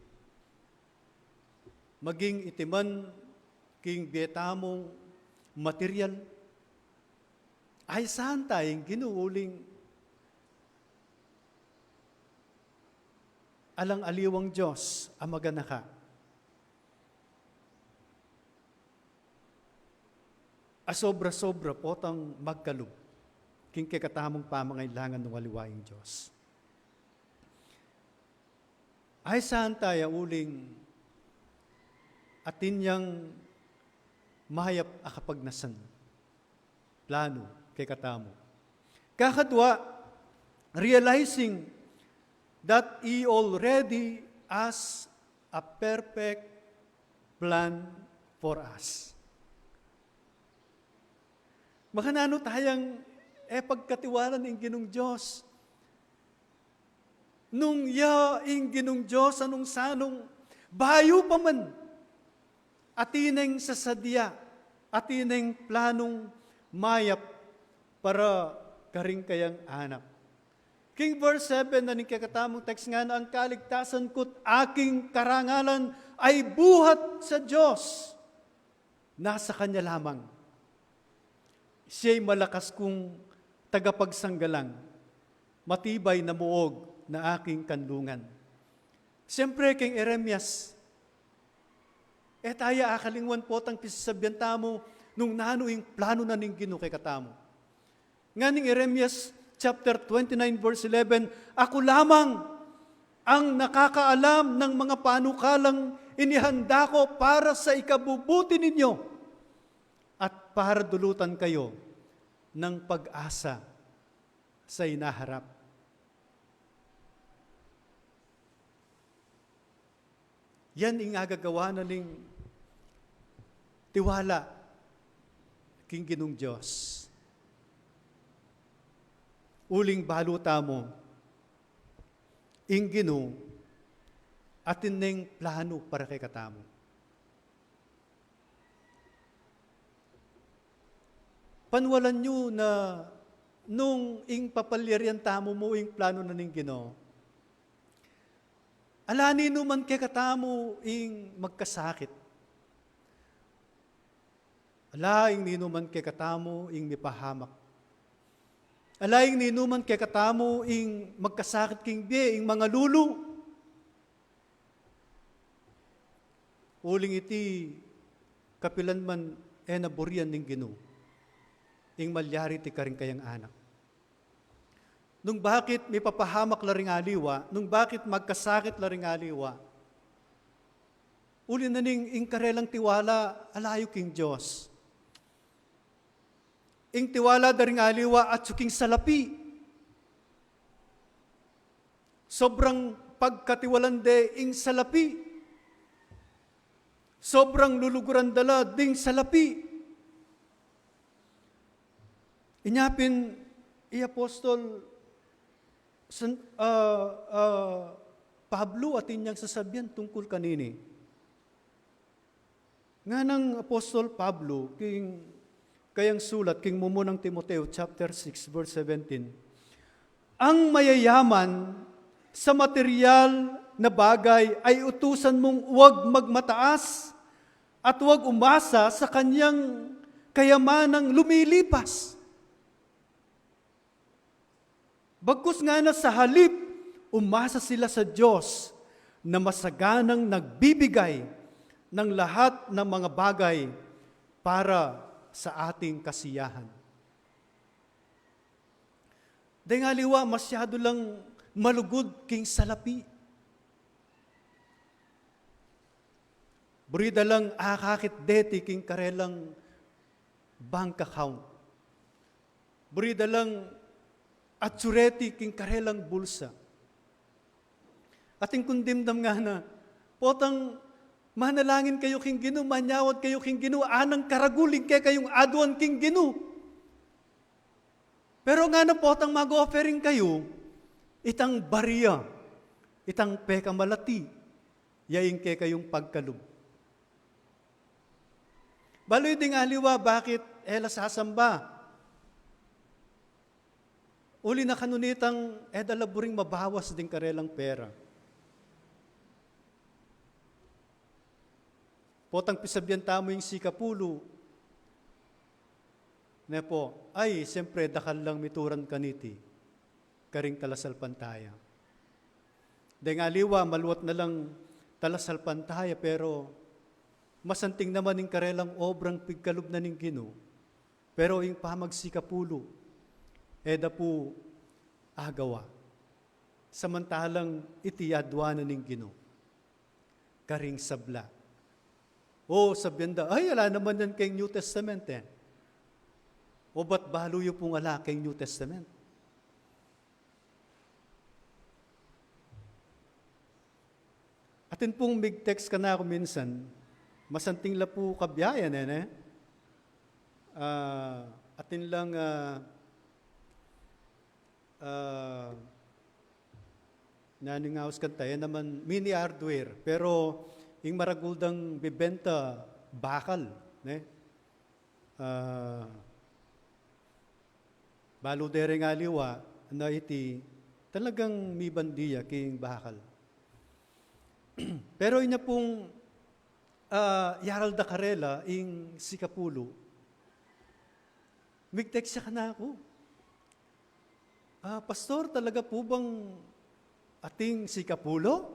Maging itiman, king bietamong material, ay saan tayong ginuuling alang aliwang Diyos ang maganaka. Asobra-sobra potang magkalub, king kekatamong pamangailangan ng waliwaing Diyos. Ay saan tayo uling atin yang mahayap akapagnasan, plano kay katamo. Kakadwa, realizing that He already has a perfect plan for us. Makanano tayang pagkatiwanan ng Ginong Diyos. Nung ing Ginong Diyos, anong sanong, bayo pa man, atineng sasadya, atineng planong mayap para karing kayang anak. King verse 7 na ning kakatamong text nga na ang kaligtasan ko't aking karangalan ay buhat sa Diyos. Nasa Kanya lamang. Siya'y malakas kong tagapagsanggalang, matibay na muog na aking kanlungan. Siyempre, King Eremias, tayo akalingwan po tang pisasabihan tamo nung nanuing plano na ning Ginoo kay katamo. Nga ning Eremias, chapter 29, verse 11, ako lamang ang nakakaalam ng mga panukalang inihanda ko para sa ikabubuti ninyo at para dulutan kayo ng pag-asa sa inaharap. Yan ang agagawa na ning tiwala king Ginong Diyos. Uling baluta mo, ing Ginoo, atin ning plano para kay katamo. Panwalan nyo na nung ing papalyarian tamo mo ing plano na ning Ginoo, alani numan kay katamo ing magkasakit. Alaing ninuman kay katamo ing mipahamak. Alaing ninuman kay katamo ing magkasakit king biye, ing mga lulu. Uling iti kapilan man naburian ning Ginoo, ing malyari ti karing kayang anak. Nung bakit may papahamak laring aliwa, nung bakit magkasakit laring aliwa, uli na ning ing karelang tiwala, alayo king Diyos. Ing tiwala daring aliwa at suking salapi. Sobrang pagkatiwalan de ing salapi. Sobrang luluguran dala ding salapi. Inyapin, Apostol Pablo at inyang sasabihan tungkol kanini. Nga ng Apostol Pablo, kayang sulat, king mumunang Timoteo, chapter 6, verse 17, ang mayayaman sa material na bagay ay utusan mong huwag magmataas at huwag umasa sa kanyang kayamanang lumilipas. Bagkus nga na sa halip, umasa sila sa Diyos na masaganang nagbibigay ng lahat ng mga bagay para sa ating kasiyahan. Dahil nga liwa, masyado lang malugod king salapi. Burida lang akakit deti king karelang bank account. Burida lang atsureti king karelang bulsa. Ating kundimdam nga na, potang manalangin kayo king Gino, manyawad kayo king Gino, anang karaguling kay kayong aduan king Gino. Pero nga na potang mag-offering kayo, itang bariya, itang peka malati, yaing kay kayong pagkalub. Baloy ding aliwa, bakit ela sasamba? Uli na kanunitang edalaburing mabawas ding karelang pera. Potang pisabyan tamo yung sikapulo. Ne po, ay, siyempre, dakal lang mituran kaniti. Karing talasal pantaya. Dahil nga liwa, maluwat na lang talasal pantaya, pero masanting naman yung karelang obrang pigkalub na ning Gino. Pero yung pamagsikapulo, eda po agawa. Samantalang itiyadwa na ning Gino. Karing sabla. O sabihan da, ay, ala naman yan kay New Testament eh. O ba't baluyo pong ala kay New Testament? Atin pong mig-text ka na ako minsan, masanting la po kabiyayan eh. Atin lang naningawas kanta, yan naman mini hardware, pero yung maraguldang bibenta bakal, ne? Balo dere nga liwa, na iti talagang mi bandiya king bakal. Pero inya pong yaral da karela, ing sikapulo, mig-text siya ka na ako. Pastor, talaga po bang ating sikapulo?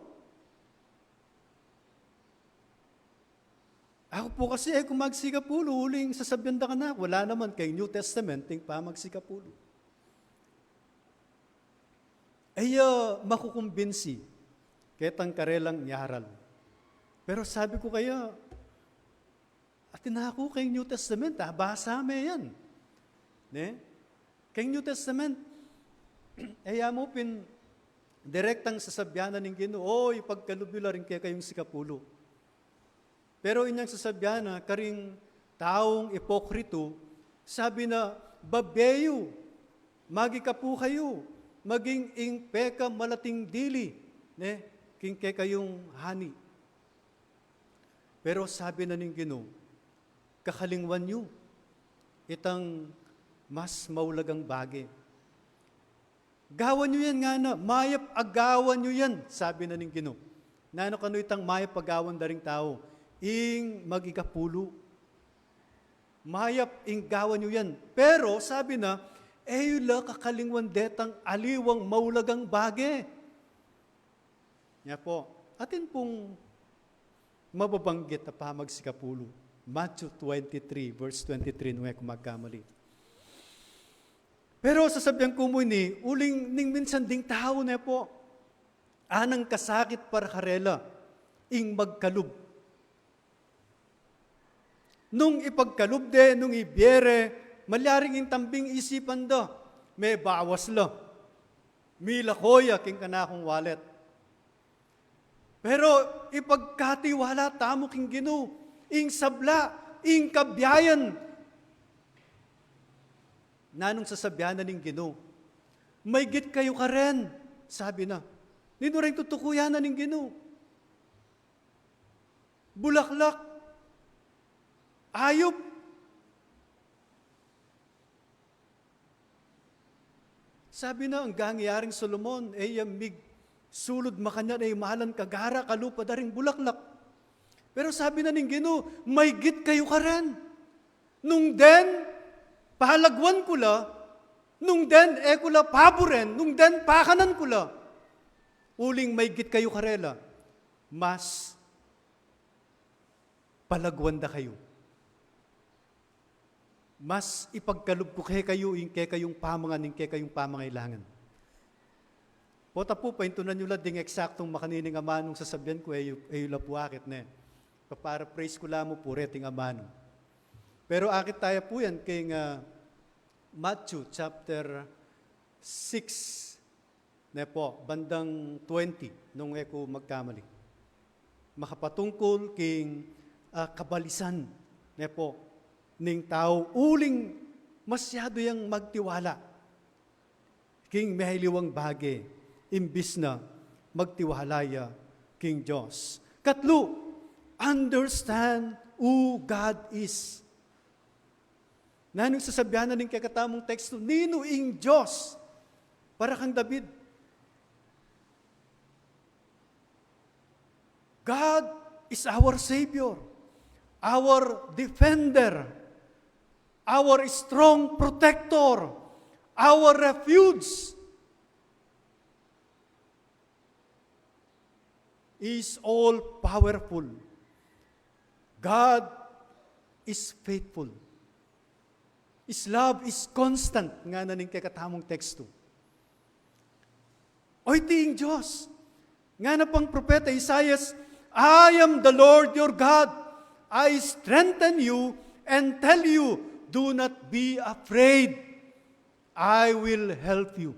Ako po kasi kung magsikapulo, huling sasabihan da ka na, wala naman kay New Testament ting pa magsikapulo. Ay makukumbinsi ketang karelang yaral. Pero sabi ko kaya, atin ako kay New Testament, basa me yan. Ne? Kay New Testament, mo pin direktang sasabyanan ng Ginoo, ipagkalubila rin kaya kayong sikapulo. Pero inyang sasabyan na karing taong ipokrito, sabi na, babeyo, magikapu kayo, maging ing peka malating dili, ne, king kay kayong hani. Pero sabi na ning Ginoo, kakalingwan nyo, itang mas maulagang bagay. Gawan nyo yan nga na, mayap agawan nyo yan, sabi na ning Ginoo. Nano kano itang mayap agawan daring tao, ing magikapulo. Mayap ing gawan nyo yan. Pero sabi na, yula kakalingwan detang aliwang maulagang bagay. Nga po, atin pong mababanggit na pamagsikapulo. Matthew 23, verse 23, nung kung magkamali. Pero sasabihan ko mo ni, uling ning minsan ding tao na po, anang kasakit para karela, ing magkalub. Nung ipagkalub de, nung ibiyere, malyaring yung tambing isipan da, may bawas la. Mila koya king kanakong wallet. Pero ipagkatiwala tamo king Ginoo, ing sabla, ing kabyayan. Nanong sasabyanan ning Ginoo, may git kayo ka rin, sabi na. Nino rin tutukuyanan ning Ginoo. Bulaklak, ayop. Sabi na, ang gangyaring Solomon, mig sulod makanya ay mahalan kagara, kalupa daring bulaklak. Pero sabi na ng Ginoo, may git kayo ka rin. Nung den, pahalagwan ko la, nung den, ekula paboren, nung den, pakanan ko la. Uling may git kayo karela, mas palagwan da kayo. Mas ipagkalub ko kayo, yung kayong pamangan, yung kayong pamangailangan. Pota po, paintunan nyo lang ding eksaktong makanining amanong sasabihan ko, ay lapuakit na. Para praise ko lang mo po, reting amano. Pero akit tayo po yan kay Matthew chapter 6, na po, bandang 20, nung eko magkamali. Makapatungkol king kabalisan, na po, ning tao, uling masyado yang magtiwala. King mahiliwang bagay, imbis na magtiwalaya king Diyos. Katlo, understand who God is. Nanong sasabihan na ning kakatamong teksto, nino ing Diyos, para kang David. God is our Savior, our defender, our strong protector, our refuge. Is all powerful. God is faithful. His love is constant, nga na ning kakatamong teksto. Oy ting Diyos, nga na pang propeta Isaias, I am the Lord your God. I strengthen you and tell you, do not be afraid. I will help you.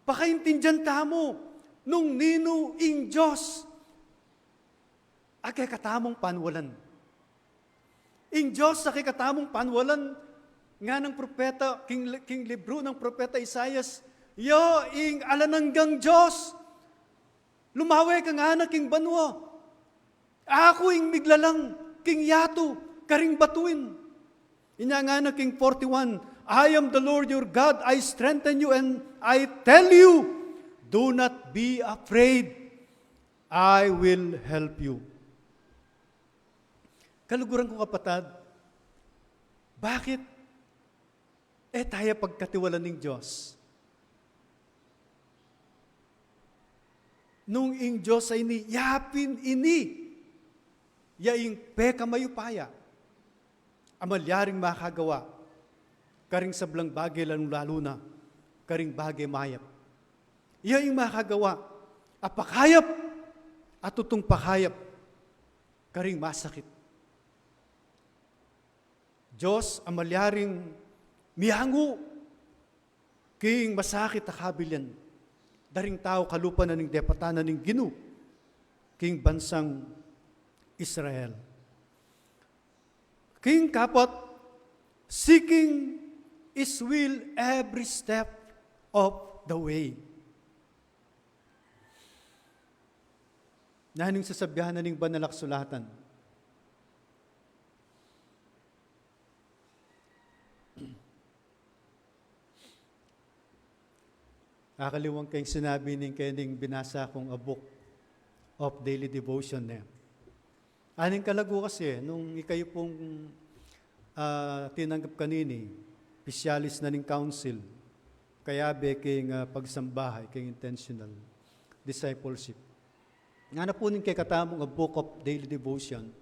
Pakaintindihan tamo, nung nino ing Diyos, agay katamong panwalan. Ing Diyos sa katamong panwalan, nga ng propeta, king libro ng propeta Isaias, yo ing alananggang Diyos, lumawe kang anak king banwa, ako ing miglalang, king yato, karing batuin. Inya nga na king 41, I am the Lord your God, I strengthen you and I tell you, do not be afraid, I will help you. Kaluguran ko kapatid, bakit tayo pagkatiwala ng Diyos? Nung ing Diyos ay ni, yapin ini, yaing peka mayupaya, amalyaring makagawa, karing sablang bagay lalo na, karing bagay mayap. Yaing makagawa, apakayap, at tutong pakayap, karing masakit. Diyos, amalyaring mihango, king masakit akabilyan, daring tao kalupa na ning depatanan ning Ginoo, king bansang Israel. King kapat, seeking His will every step of the way. Naning sasabihan na ning banalaksulatan, kakaliwang kayong sinabi ning kaning binasa kong a book of daily devotion na. Aning kalago kasi, nung ikayo pong tinanggap kanini, pisyalis na ning council, kaya beking pagsambahay, kayong intentional discipleship. Nga na po ning kay katamong a book of daily devotion,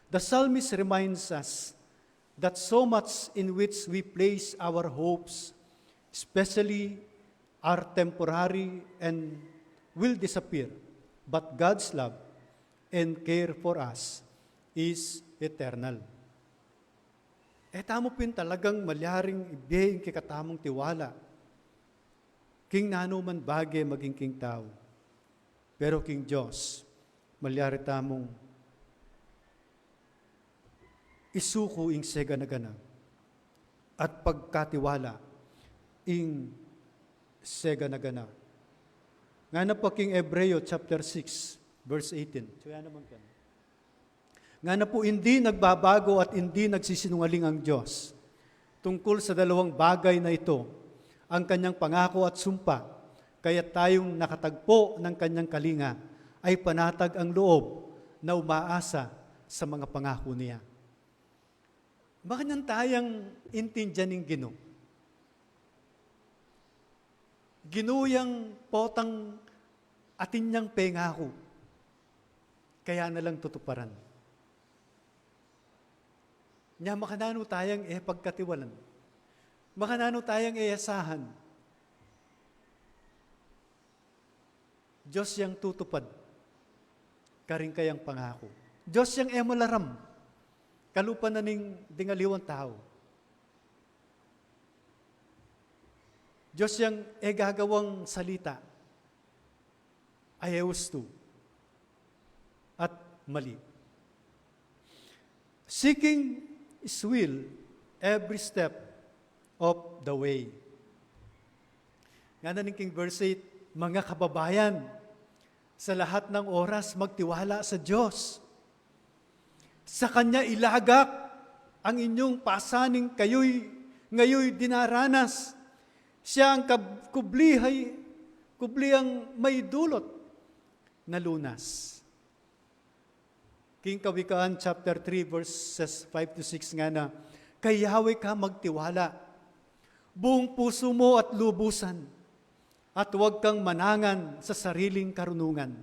the psalmist reminds us that so much in which we place our hopes, especially are temporary and will disappear, but God's love and care for us is eternal. Tamo pin talagang malyaring ibigay kikatamong tiwala. King nanuman bagay maging king tao. Pero king Diyos, malyari tamong isuko ing seganagana at pagkatiwala ing seganagana. Nga na po king Hebreo chapter 6 verse 18. So yan naman kan. Nga na po hindi nagbabago at hindi nagsisinungaling ang Diyos tungkol sa dalawang bagay na ito, ang kanyang pangako at sumpa, kaya tayong nakatagpo ng kanyang kalinga ay panatag ang loob na umaasa sa mga pangako niya. Bakit nang tayang intindihan ng Ginoo? Ginuyang potang atin niyang pengako, kaya na lang tutuparan. Nya makanano tayang pagkatiwalan. Makanano tayang iasahan. Diyos yang tutupad, karing kayang pangako. Diyos yang emolaram, kalupan na ning dingaliwang tao. Diyos yang gagawang salita, ay gusto at mali. Seeking His will every step of the way. Nga na King verse 8, mga kababayan, sa lahat ng oras magtiwala sa Diyos. Sa Kanya ilagak ang inyong pasaning ngayoy dinaranas. Siya ang kublihang may dulot na lunas. King Kawikaan chapter 3 verses 5-6 nga na, kay Yahweh ka magtiwala, buong puso mo at lubusan, at huwag kang manangan sa sariling karunungan.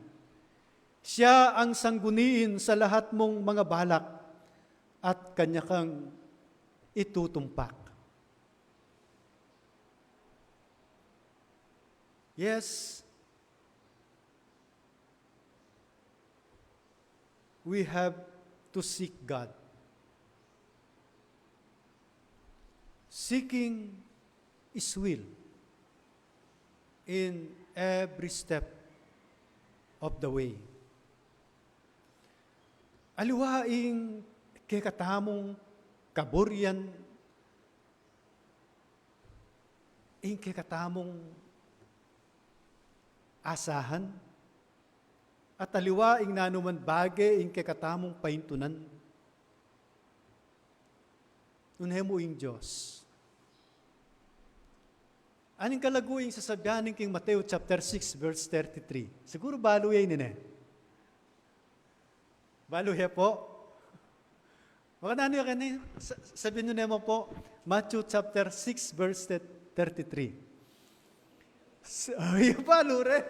Siya ang sangguniin sa lahat mong mga balak at Kanya kang itutumpak. Yes, we have to seek God. Seeking His will in every step of the way. Aliwaing kekatamong kaburyan, ing kekatamong asahan, at aliwaing nanuman bagay ing kekatamong paintunan. Unhemo ing Diyos. Aning kalaguing sasabihanin king Mateo chapter 6 verse 33. Siguro balo yan nene. Balo ya po. Baka nano yan sabihin nyo naman po, Matthew chapter 6 verse 33. Ay, balo rin.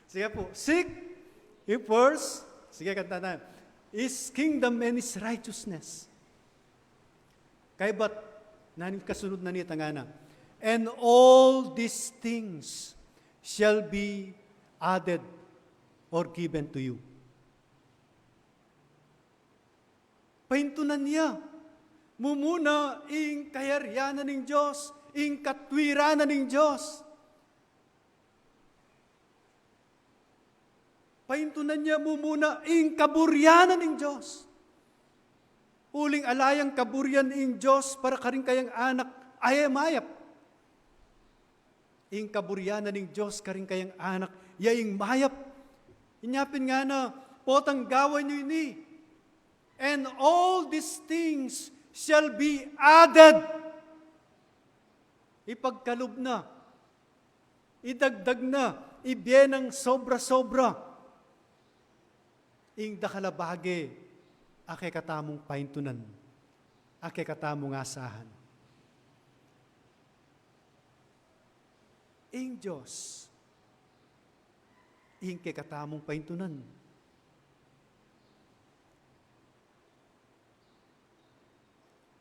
Sige po, seek ye first, sige kanta na, His kingdom and His righteousness. Kaya ba't naning kasunod na niya tangana? And all these things shall be added or given to you. Pahintunan niya, mumuna ing kayaryanan ng Diyos, ing katwiranan ng Diyos. Pahintunan niya mumuna ing kaburyanan ng Diyos. Uling alayang kaburyan ing Diyos para karing kayang anak ayamayap. Ing kaburyanan ng Diyos karing kayang anak yaing mayap. Inyapin nga na, potang gawan nyo ini. And all these things shall be added. Ipagkalob na, idagdag na, ibiyenang sobra-sobra. Ing dakalabage, ake katamong pahintunan, ake katamong asahan. Ing Diyos, ing kekatamong pahintunan.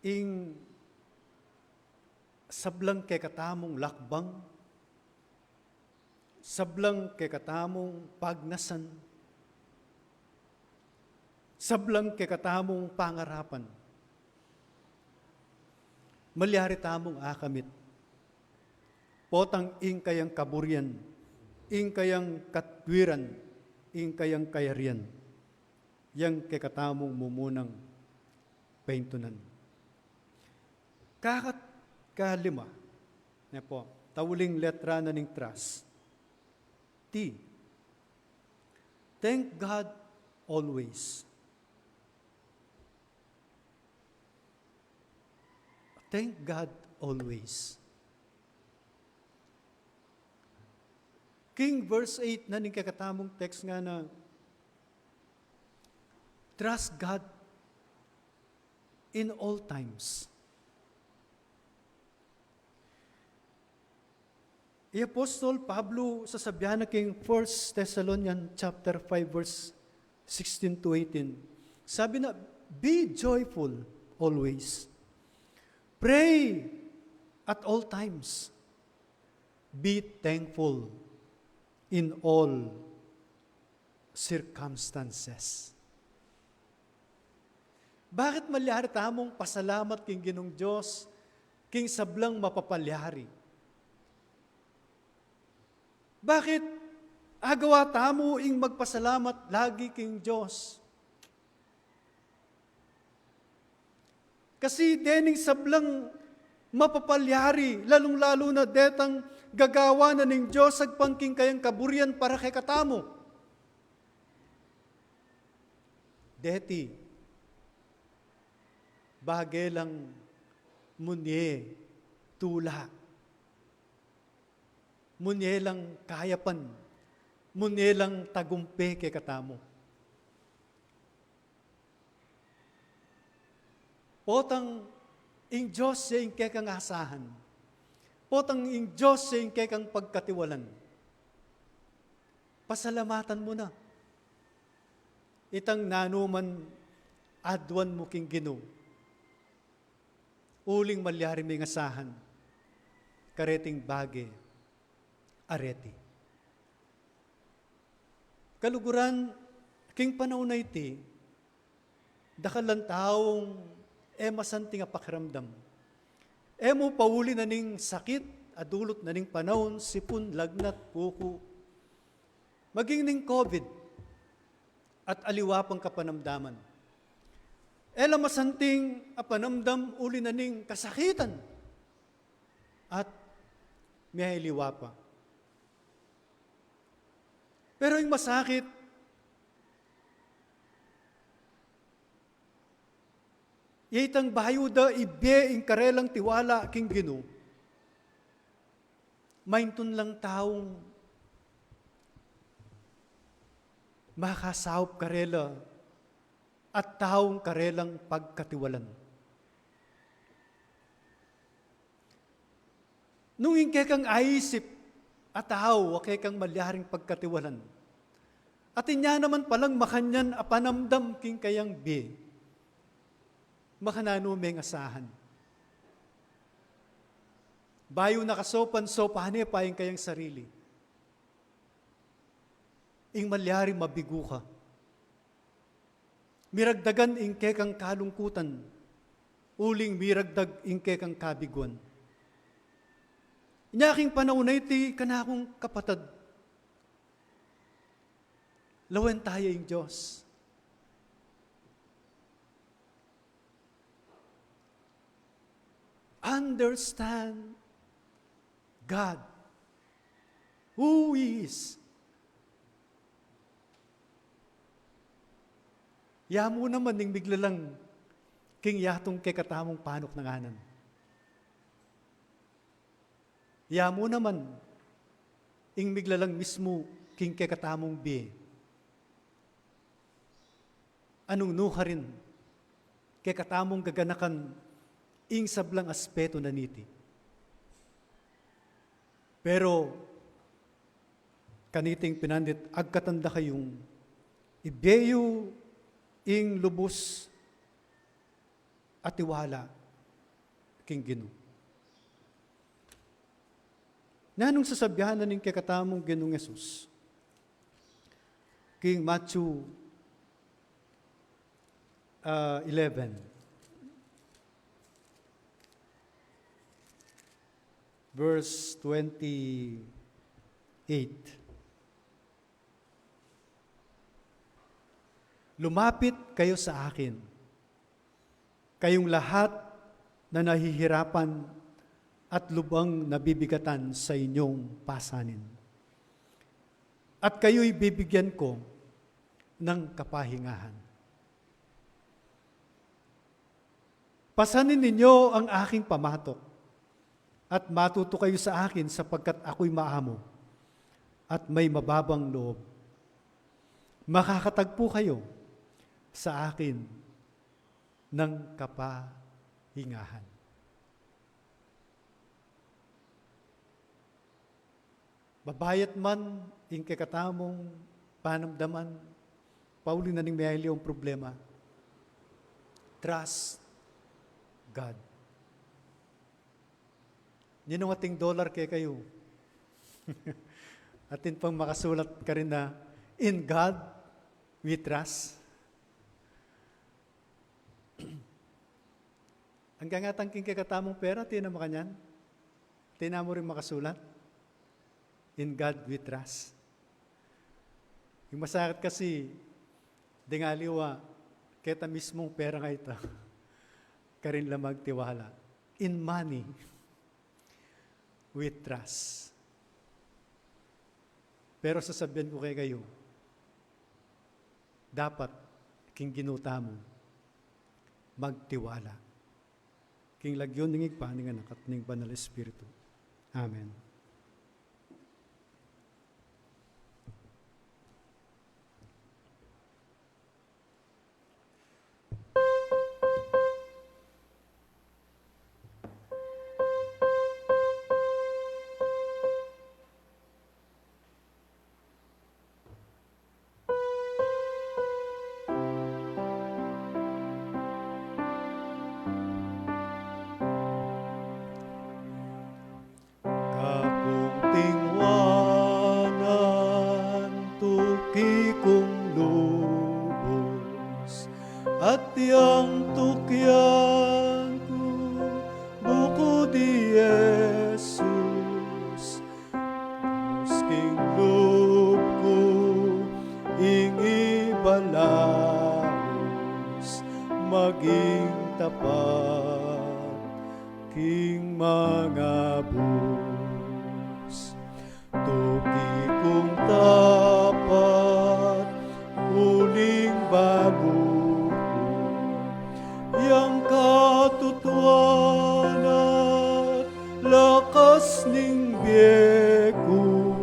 Ing sablang kekatamong lakbang, sablang kekatamong pagnasan, sablang kekatamong pangarapan. Malyari tamong akamit. Potang ing kayang kaburyan, ing kayang katwiran, ing kayang kayarian, yang kekatamong mumunang pahintunan. Kalima, na po, tawuling letra na ning trust. T. Thank God always. Thank God always. King verse 8 na ning kakatamong text nga na, trust God in all times. Apostol Pablo sasabihan na king 1 Thessalonians chapter 5 verse 16 to 18. Sabi na, be joyful always. Pray at all times. Be thankful in all circumstances. Bakit malyari tamong pasalamat king Ginong Diyos, king sablang mapapalyari? Bakit agawa tamo ing magpasalamat lagi king Diyos? Kasi dening sablang mapapalyari, lalong-lalo na detang gagawa na ning Diyos agpangking kayang kaburian para kay katamo. Deti, bagay lang munye, tula. Munye lang kayapan, munye lang tagumpe kay katamo. Potang ing Diyos siya ing kekang asahan. Potang ing Diyos siya ing kekang pagkatiwalan. Pasalamatan mo na. Itang nanuman adwan mo king Ginoo. Uling malyari may asahan. Kareting bage. Areti. Kaluguran, king panahon na iti, dakalan taong masanting nga pakiramdam. Mo pauli na ning sakit, adulot na ning panahon, sipon, lagnat, puko, maging ning COVID, at aliwapang kapanamdaman. Ela masanting apanamdam, uli na ning kasakitan, at may liwapa. Pero yung masakit, yaitang bayuda ibe ing karelang tiwala king Ginoo. Maintun lang taong makasawop karela at taong karelang pagkatiwalan. Nung ingke kang aisip at tao, wakay kang malyaring pagkatiwalan. At inya naman palang makanyan apanamdam king kayang be. Makanano may asahan. Bayo nakasopan, sopane pa yung kayang sarili. Ing malyari mabigo ka. Miragdagan ing kekang kalungkutan, uling miragdag ing kekang kabiguan. Inyaking panahon na iti kanakong kapatid. Lawen tayo ing Diyos. Understand God, who is. Yamo naman ning biglalang king yatong kay katamong panok ng anan. Yamo naman ing biglalang mismo king kay katamong bi. Anong nuha rin kay katamong gaganakan ing sablang aspeto na niti. Pero kaniting pinandit agkatanda kayong ibeyo ing lubos at tiwala king Ginoo. Nanong sasabihan na ning kakatamong Ginoong Yesus, king Matthew 11, verse 28. Lumapit kayo sa akin, kayong lahat na nahihirapan at lubang nabibigatan sa inyong pasanin. At kayo'y bibigyan ko ng kapahingahan. Pasanin ninyo ang aking pamatok at matuto kayo sa akin sapagkat ako'y maamo at may mababang loob, makakatagpo kayo sa akin ng kapahingahan. Babayat man ing kakatamong panamdaman, pauli na ning may ang problema. Trust God. Ninong ating dollar kay kayo. Atin pang makasulat ka rin na, in God we trust. Ang gangatang king kakatamong pera, tina mo kanyan? Tina mo rin makasulat? In God we trust. Yung masakit kasi, dingaliwa, keta mismong pera nga ito, karin lang magtiwala. In money, we trust. Pero sasabihin ko kay kayo, dapat, king ginuta mo, magtiwala. King lagyon ningig pa, ning anak at ning banal Espiritu. Amen. Kapungtingwanan tuki kong lubos at yang tukyan ko buko di Jesus. Musking loob ko ing ibalahos maging tapat king mga bus. Tuki kong tapat, uling bago yang katutuan at lakas ning biyeko.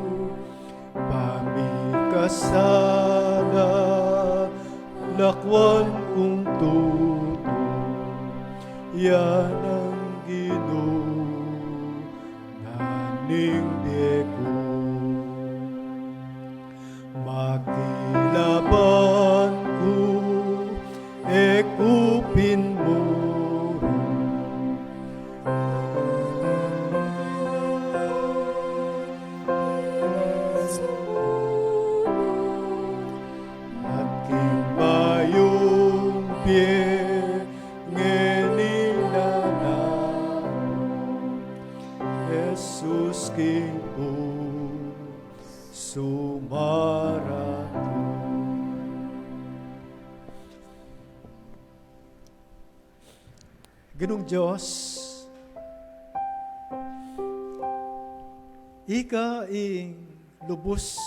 Pamikasana, lakwan kong tuto, yan ang naning deko. Makilaban ko, ekupin mo. At kimbayong pie, Jesus king po sumarato. Ganong Diyos, ika ing lubos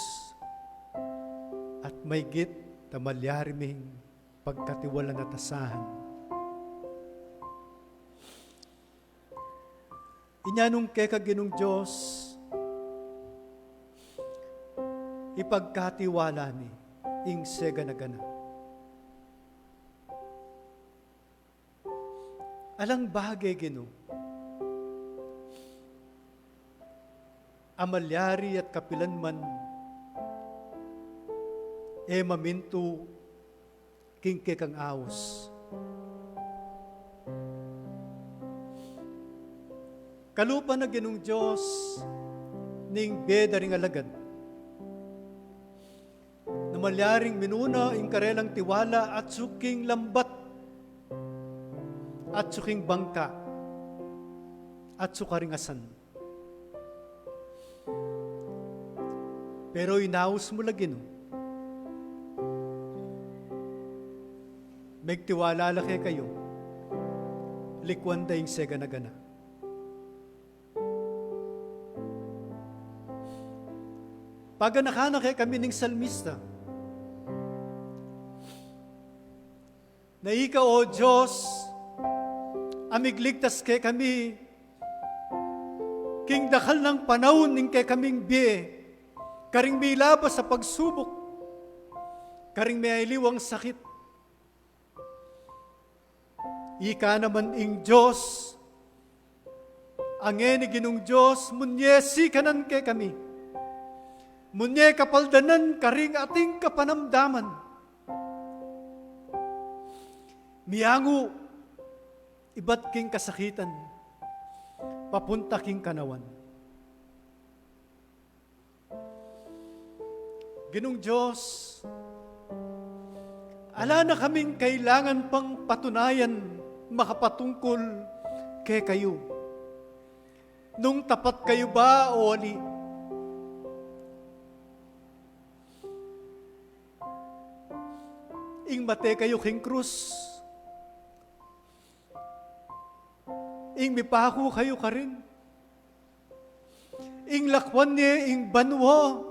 at maygit tamalyariming pagkatiwala na tasahan. Inyanong keka ginong Diyos, ipagkatiwala ni ing seganagana. Alang bagay ginong, amalyari at kapilanman, maminto king kekang awos. Kalupa na ginong Diyos ning beda ring alagad. Namalyaring minuna ing karelang tiwala at suking lambat at suking bangka at sukaringasan. Pero inaus mo lagi no. Magtiwala laki kayo. Likwan daing seganagana. Paganakana kay kami ning salmista, na ikaw, O Diyos, amigligtas kay kami, king dakal ng panahon ning kay kaming biye, karing may labas sa pagsubok, karing may aliwang sakit. Ika naman ing Diyos, ang ni Ginong Diyos, munye sikanan ke kami. Munye kapaldanan karing ating kapanamdaman. Miyango, iba't king kasakitan, papunta king kanawan. Ginong Diyos, ala na kaming kailangan pang patunayan makapatungkol kay kayo. Nung tapat kayo ba o wali? Ing mate kayo king krus. Ing mipako kayo ka rin. Ing lakwan niya, ing banwa.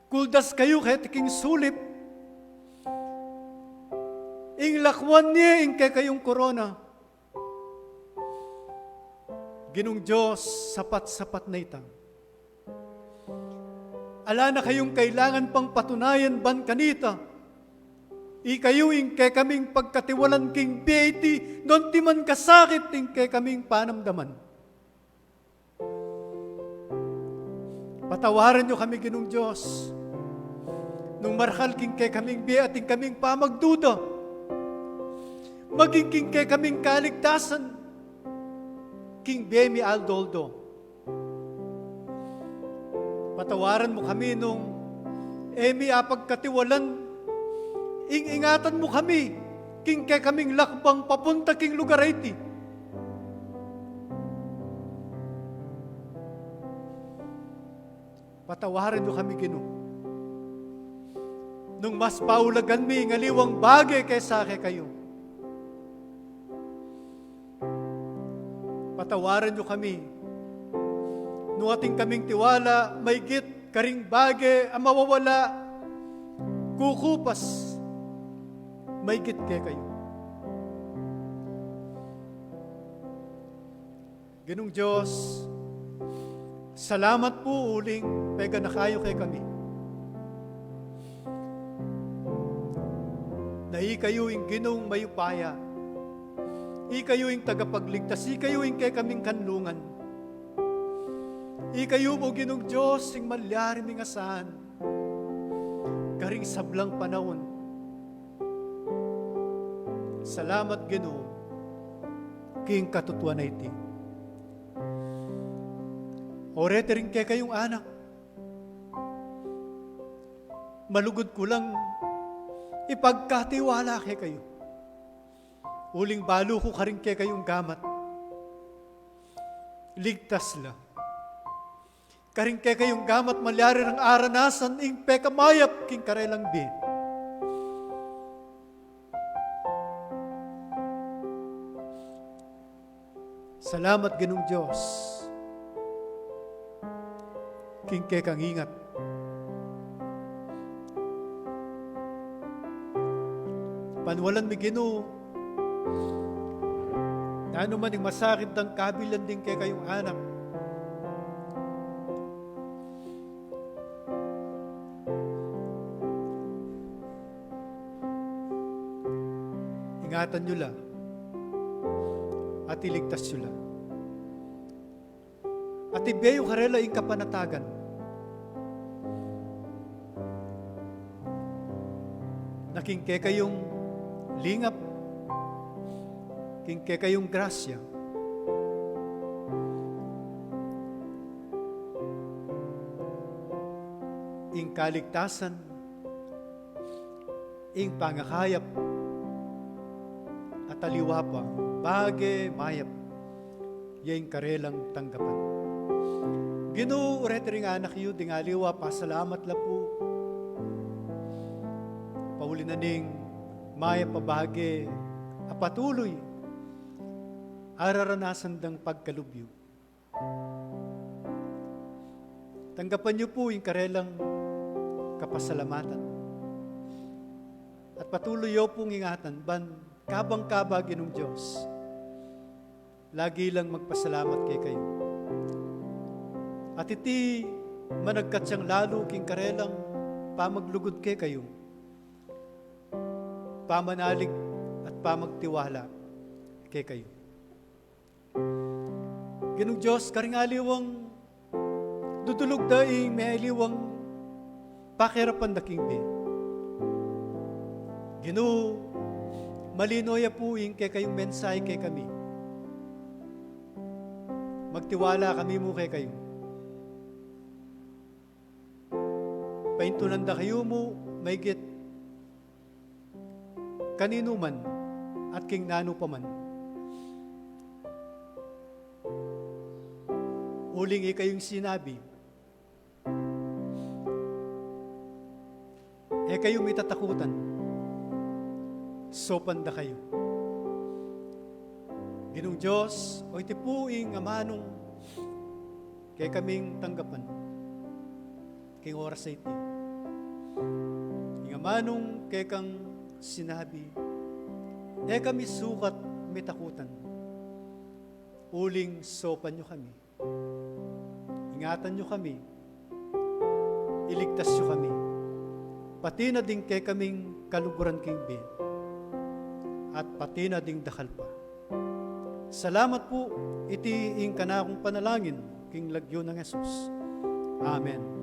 Kuldas kayo kahit king sulip. Ing lakwan niya, ing kay kayong korona. Ginong Diyos, sapat-sapat na itang. Ala na kayong kailangan pang patunayan ban kanita. Ikayo ing kay kaming pagkatiwalan king BAT, non ti man kasakit ing kay kaming panamdaman. Patawaran nyo kami, Ginong Diyos. Nung markal king kay kaming BAT, ing kaming pamagduda. Maging king kay kaming kaligtasan. King Bemi Aldoldo. Patawaran mo kami nung emi apagkatiwalan. Ingatan mo kami. King kay kaming lakbang papunta king lugar iti. Patawaran nyo kami, Ginoo. Nung mas paulagan mi ngaliwang bagay kaysa kayo. Patawaran nyo kami. Nung ating kaming tiwala, maigit karing bagay ang mawawala, kukupas, maigit kayo. Ginong Diyos, salamat po uling, pega na kayo kay kami. Na ikayo yung ginong mayupaya. Ikayo yung tagapagligtas, ikayo yung kay kaming kanlungan. Ikayo mo Ginong Diyos, yung malyari ming asahan. Karing sablang panahon. Salamat Ginoo, king katutuan na iti. Orete rin kay kayong anak. Malugod ko lang, ipagkatiwala kay kayo. Uling balo ko karing kay kayong gamat. Ligtas la. Karing kay kayong gamat malyari ng aranasan ing pekamayap king karelang bin. Salamat Ginong Diyos. King kay kang ingat. Panwalan mi Ginoo. Na ano man yung masakit ng kabilan din kay kayong anak. Ingatan nyo lang at iligtas nyo lang. At ibeyo karela yung kapanatagan. Nakingke kayong lingap, kingke kayong grasya. Ing kaligtasan, ing pangakayap, at aliwa pa, bagay mayap, yaing karelang tanggapan. Ginoo, uretering anak yu, ding aliwa, pasalamat la po. Pauli na ning mayap pa bagay, apatuloy, araranasan dang pagkalubyo. Tanggapan niyo po yung karelang kapasalamatan. At patuloy yo pong ingatan, ban kabang-kaba Ginong Diyos. Lagi lang magpasalamat kay kayo. At iti managkat siyang lalo king karelang pamaglugod kay kayo, pamanalig at pamagtiwala kay kayo. Ginong Diyos, karing aliwang dudulog daing may aliwang pakirapan na king be. Gino, malinoya po yung kay kayong mensahe kay kami. Magtiwala kami mo kay kayo. Paintunan da kayo mo, maigit kanino man at king nano pa man. Uling ikayong sinabi, kayong itatakutan, sopanda kayo. Ginong Diyos, o iti puing amanong kay kaming tanggapan, king oras sa iti. Ing amanong kay kang sinabi, kami sukat may takutan. Uling sopan nyo kami. Ingatan nyo kami. Iligtas nyo kami. Pati na ding kay kaming kaluburan king be. At pati na ding dakal pa. Salamat po, iti ing kanakong panalangin, king lagyo ng Jesus. Amen.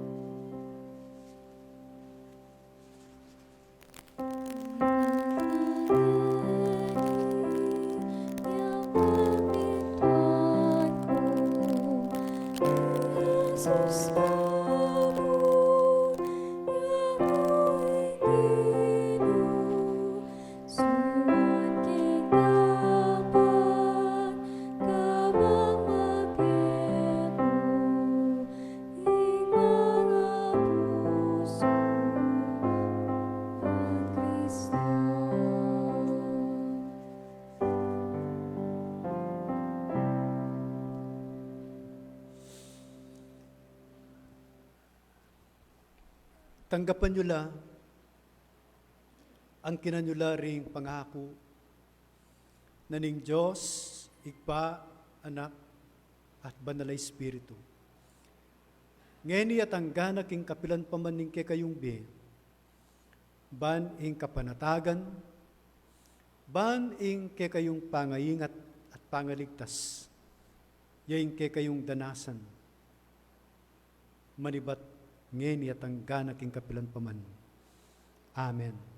Tanggapan nyo la ang kinanyula ring pangako na ning Diyos, Igpa, Anak, at Banalay Espiritu. Ngeni at angganak ing kapilan pamaning kay kayong be, ban ing kapanatagan, ban ing kay kayong pangayingat at pangaligtas, yaing kay kayong danasan, manibat ngeni at angganak ing kapilan paman. Amen.